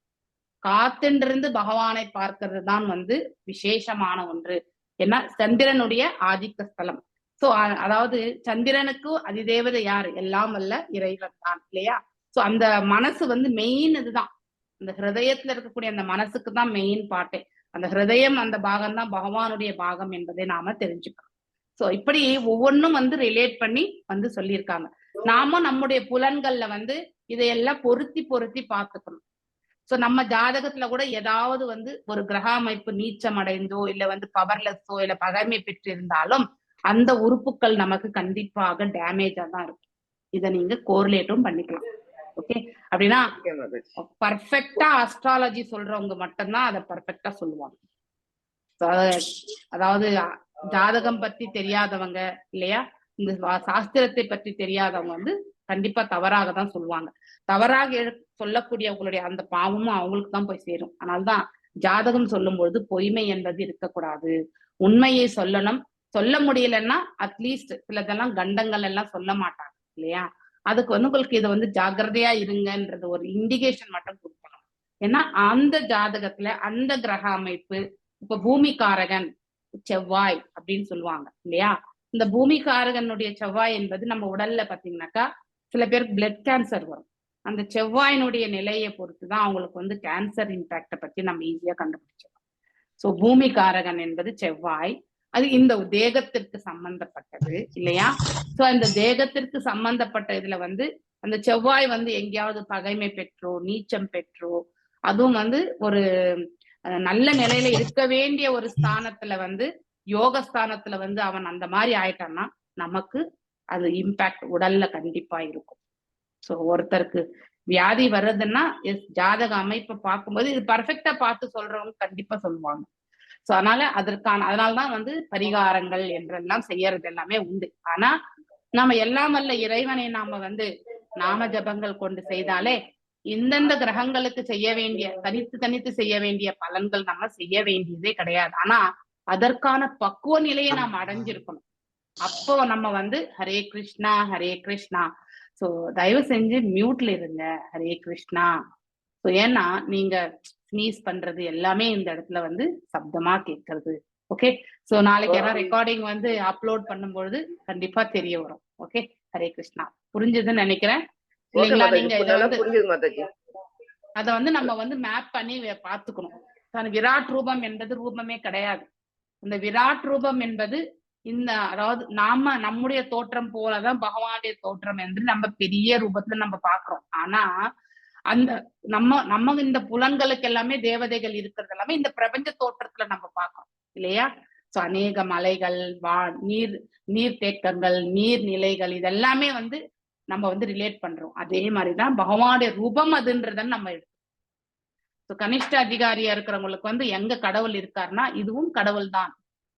காத்திருந்து பகவானை பார்க்கிறது தான் வந்து விசேஷமான ஒன்று. ஏன்னா சந்திரனுடைய ஆதிக்க ஸ்தலம். சோ அதாவது சந்திரனுக்கு அதிதேவதை யாரு, எல்லாம் வல்ல இறைவன் தான் இல்லையா. சோ அந்த மனசு வந்து மெயின் இதுதான், அந்த ஹிருதயத்துல இருக்கக்கூடிய அந்த மனசுக்கு தான் மெயின் பாட்டே. அந்த ஹிருதயம் அந்த பாகம் தான் பகவானுடைய பாகம் என்பதை நாம தெரிஞ்சுக்கணும். சோ இப்படி ஒவ்வொன்றும் வந்து ரிலேட் பண்ணி வந்து சொல்லியிருக்காங்க. நாம நம்முடைய புலன்கள்ல வந்து இதையெல்லாம் பொருத்தி பார்த்துக்கணும். சோ நம்ம ஜாதகத்துல கூட ஏதாவது வந்து ஒரு கிரக அமைப்பு நீச்சம் அடைந்தோ இல்ல வந்து பவர்லெஸ்ஸோ இல்ல பகைமை பெற்று இருந்தாலும் அந்த உறுப்புகள் நமக்கு கண்டிப்பாக டேமேஜா தான் இருக்கும். இதை நீங்க கோரிலேட்டும் பண்ணிக்கலாம். ஓகே, அப்படின்னா பர்ஃபெக்டா அஸ்ட்ராலஜி சொல்றவங்க மட்டும்தான் அதை பர்ஃபெக்டா சொல்லுவாங்க. அதாவது ஜாதகம் பத்தி தெரியாதவங்க இல்லையா, இந்த சாஸ்திரத்தை பற்றி தெரியாதவங்க வந்து கண்டிப்பா தவறாக தான் சொல்லுவாங்க. தவறாக சொல்லக்கூடியவங்களுடைய அந்த பாவமும் அவங்களுக்கு தான் போய் சேரும். அதனால்தான் ஜாதகம் சொல்லும் பொழுது பொய்மை என்பது இருக்கக்கூடாது. உண்மையை சொல்லணும். சொல்ல முடியலன்னா அட்லீஸ்ட் சிலதெல்லாம் கண்டங்கள் எல்லாம் சொல்ல மாட்டாங்க இல்லையா. அதுக்கு வந்து உங்களுக்கு இதை வந்து ஜாக்கிரதையா இருங்கன்றது ஒரு இண்டிகேஷன் மட்டும் கொடுக்கணும். ஏன்னா அந்த ஜாதகத்துல அந்த கிரக அமைப்பு, இப்ப பூமிகாரகன் செவ்வாய் அப்படின்னு சொல்லுவாங்க இல்லையா. இந்த பூமிகாரகனுடைய செவ்வாய் என்பது நம்ம உடல்ல பாத்தீங்கன்னாக்கா சில பேருக்கு பிளட் கேன்சர் வரும். அந்த செவ்வாயினுடைய நிலையை பொறுத்துதான் அவங்களுக்கு வந்து கேன்சர் இம்பாக்ட பத்தி நம்ம ஈஸியா கண்டுபிடிச்சிடலாம். சோ பூமிகாரகன் என்பது செவ்வாய், அது இந்த தேகத்திற்கு சம்பந்தப்பட்டது இல்லையா. சோ அந்த தேகத்திற்கு சம்பந்தப்பட்ட இதுல வந்து அந்த செவ்வாய் வந்து எங்கேயாவது பகைமை பெற்றோ நீச்சம் பெற்றோ, அதுவும் வந்து ஒரு நல்ல நிலையில இருக்க வேண்டிய ஒரு ஸ்தானத்துல வந்து யோகஸ்தானத்துல வந்து அவன் அந்த மாதிரி ஆயிட்டான்னா நமக்கு அது இம்பாக்ட் உடல்ல கண்டிப்பா இருக்கும். சோ ஒருத்தருக்கு வியாதி வர்றதுன்னா ஜாதக அமைப்பை பார்க்கும்போது இது பர்ஃபெக்டா பார்த்து சொல்றவங்க கண்டிப்பா சொல்லுவாங்க. சோ அதனாலதான் வந்து பரிகாரங்கள் என்றெல்லாம் செய்யறது எல்லாமே உண்டு. ஆனா நம்ம எல்லாம் வல்ல இறைவனை நாம வந்து நாம ஜபங்கள் கொண்டு செய்தாலே இந்தந்த கிரகங்களுக்கு செய்ய வேண்டிய தனித்து செய்ய வேண்டிய பலன்கள் நம்ம செய்ய வேண்டியதே கிடையாது. ஆனா அதற்கான பக்குவ நிலையை நாம் அடைஞ்சிருக்கணும். அப்போ நம்ம வந்து ஹரே கிருஷ்ணா ஹரே கிருஷ்ணா. சோ தயவு செஞ்சு மியூட்ல இருங்க. ஹரே கிருஷ்ணா. ஸோ ஏன்னா நீங்க ஸ்னீஸ் பண்றது எல்லாமே இந்த இடத்துல வந்து சப்தமா கேட்கறது. ஓகே, சோ நாளைக்கு யாராவது ரெக்கார்டிங் வந்து அப்லோட் பண்ணும்பொழுது கண்டிப்பா தெரிய வரும். ஓகே, ஹரே கிருஷ்ணா. புரிஞ்சதுன்னு நினைக்கிறேன் இல்லைங்களா? நீங்க இதை வந்து அத வந்து நம்ம வந்து மேப் பண்ணி பாத்துக்கணும். விராட் ரூபம் என்பது ரூபமே கிடையாது. இந்த விராட் ரூபம் என்பது இந்த அதாவது நம்முடைய தோற்றம் போலதான் பகவானுடைய தோற்றம் என்று நம்ம பெரிய ரூபத்துல நம்ம பாக்குறோம். ஆனா அந்த நம்ம இந்த புலன்களுக்கு எல்லாமே தேவதைகள் இருக்கிறது எல்லாமே இந்த பிரபஞ்ச தோற்றத்துல நம்ம பார்க்கிறோம் இல்லையா? சோ அநேக மலைகள், நீர்த்தேக்கங்கள், நீர்நிலைகள் இதெல்லாமே வந்து நம்ம வந்து ரிலேட் பண்றோம். அதே மாதிரிதான் பகவானுடைய ரூபம் அதுன்றத நம்ம எடுத்தோம். ஸோ கனிஷ்ட அதிகாரியா இருக்கிறவங்களுக்கு வந்து எங்க கடவுள் இருக்காருன்னா இதுவும் கடவுள் தான்.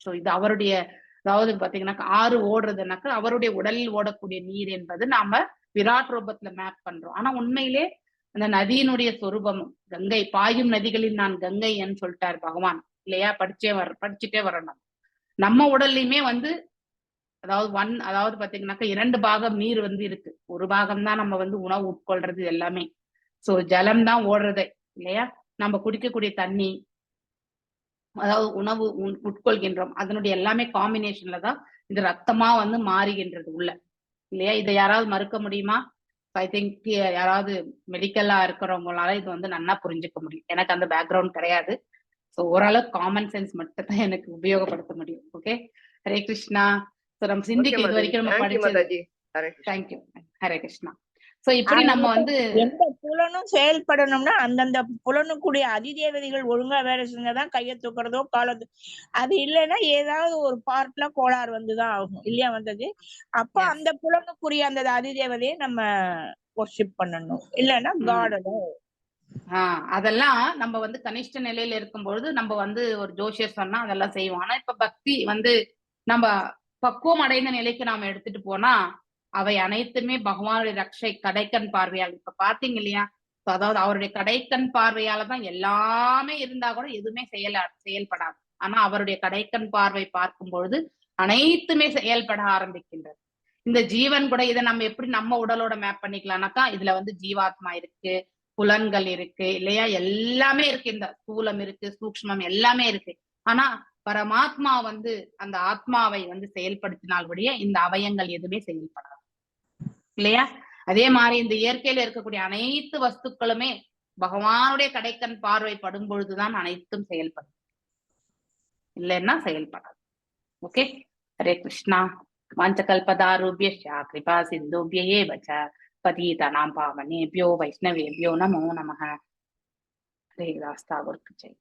ஸோ இது அவருடைய, அதாவது பாத்தீங்கன்னாக்கா ஆறு ஓடுறதுனாக்கா அவருடைய உடலில் ஓடக்கூடிய நீர் என்பது நாம விராட் ரூபத்துல மேப் பண்றோம். ஆனா உண்மையிலே அந்த நதியினுடைய சொரூபமும் கங்கை பாயும் நதிகளில் நான் கங்கை என்று சொல்லிட்டார் பகவான் இல்லையா? படிச்சுட்டே வரணும். நம்ம உடல்லையுமே வந்து அதாவது பாத்தீங்கன்னாக்கா 2 பாகம் நீர் வந்து இருக்கு. ஒரு பாகம் தான் நம்ம வந்து உணவு உட்கொள்றது எல்லாமே. சோ ஜலம் தான் ஓடுறதே இல்லையா? நம்ம குடிக்கக்கூடிய தண்ணி, அதாவது உணவு உட்கொள்கின்றோம், அதனுடைய எல்லாமே காம்பினேஷன்ல தான் இந்த ரத்தமா வந்து மாறுகின்றது உள்ள இல்லையா? இதை யாராவது மறுக்க முடியுமா? ஐ திங்க் யாராவது மெடிக்கலா இருக்கிறவங்களால இது வந்து நல்லா புரிஞ்சுக்க முடியும். எனக்கு அந்த பேக்ரவுண்ட் கிடையாது. ஸோ ஓரளவுக்கு காமன் சென்ஸ் மட்டும் தான் எனக்கு உபயோகப்படுத்த முடியும். ஓகே, ஹரே கிருஷ்ணா. ஸோ நம்ம சிந்திக்கு இது வரைக்கும் நம்ம படிச்சது. தேங்க்யூ, ஹரே கிருஷ்ணா. சோ இப்படி நம்ம வந்து எந்த புலனும் செயல்படணும்னா அந்தந்த புலனுக்குரிய அதிதேவதைகள் ஒழுங்கா வேலை செஞ்சாதான் கையை தூக்குறதோ காலத்து, அது இல்லைன்னா ஏதாவது ஒரு பார்ட்ல கோளாறு வந்துதான் ஆகும் இல்லையா வந்தது. அப்ப அந்த புலனுக்குரிய அந்த அதிதேவதையை நம்ம வொர்ஷிப் பண்ணணும், இல்லைன்னா காடோ. அதெல்லாம் நம்ம வந்து கனிஷ்ட நிலையில இருக்கும்பொழுது நம்ம வந்து ஒரு ஜோசியர் சொன்னா அதெல்லாம் செய்வோம். ஆனா இப்ப பக்தி வந்து நம்ம பக்குவம் அடைந்த நிலைக்கு நாம எடுத்துட்டு போனா அவை அனைத்துமே பகவானுடைய ரக்ஷை கடைக்கண் பார்வையால். இப்ப பாத்தீங்க இல்லையா? அதாவது அவருடைய கடைக்கண் பார்வையால தான் எல்லாமே இருந்தா கூட எதுவுமே செயல்படாது. ஆனா அவருடைய கடைக்கண் பார்வை பார்க்கும் பொழுது அனைத்துமே செயல்பட ஆரம்பிக்கின்றது. இந்த ஜீவன் கூட இதை நம்ம எப்படி நம்ம உடலோட மேப் பண்ணிக்கலாம்னாக்கா இதுல வந்து ஜீவாத்மா இருக்கு, புலன்கள் இருக்கு இல்லையா? எல்லாமே இருக்கு. இந்த ஸ்தூலம் இருக்கு, சூக்ஷ்மம் எல்லாமே இருக்கு. ஆனா பரமாத்மா வந்து அந்த ஆத்மாவை வந்து செயல்படுத்தினால்படியே இந்த அவயங்கள் எதுவுமே செயல்படாது இல்லையா? அதே மாதிரி இந்த இயற்கையில இருக்கக்கூடிய அனைத்து வஸ்துக்களுமே பகவானுடைய கடைக்கண் பார்வை படும் பொழுதுதான் அனைத்தும் செயல்படும், இல்லைன்னா செயல்படாது. ஓகே, ஹரே கிருஷ்ணா. வாஞ்சகல்பதாருப்யஸ்ய கிருபா சிந்துப்ய ஏவ ச பதீதானாம் பாவனேப்யோ வைஷ்ணவேப்யோ நமோ நமः. ஹரே தாஸ் தாகூர் ஜெய்.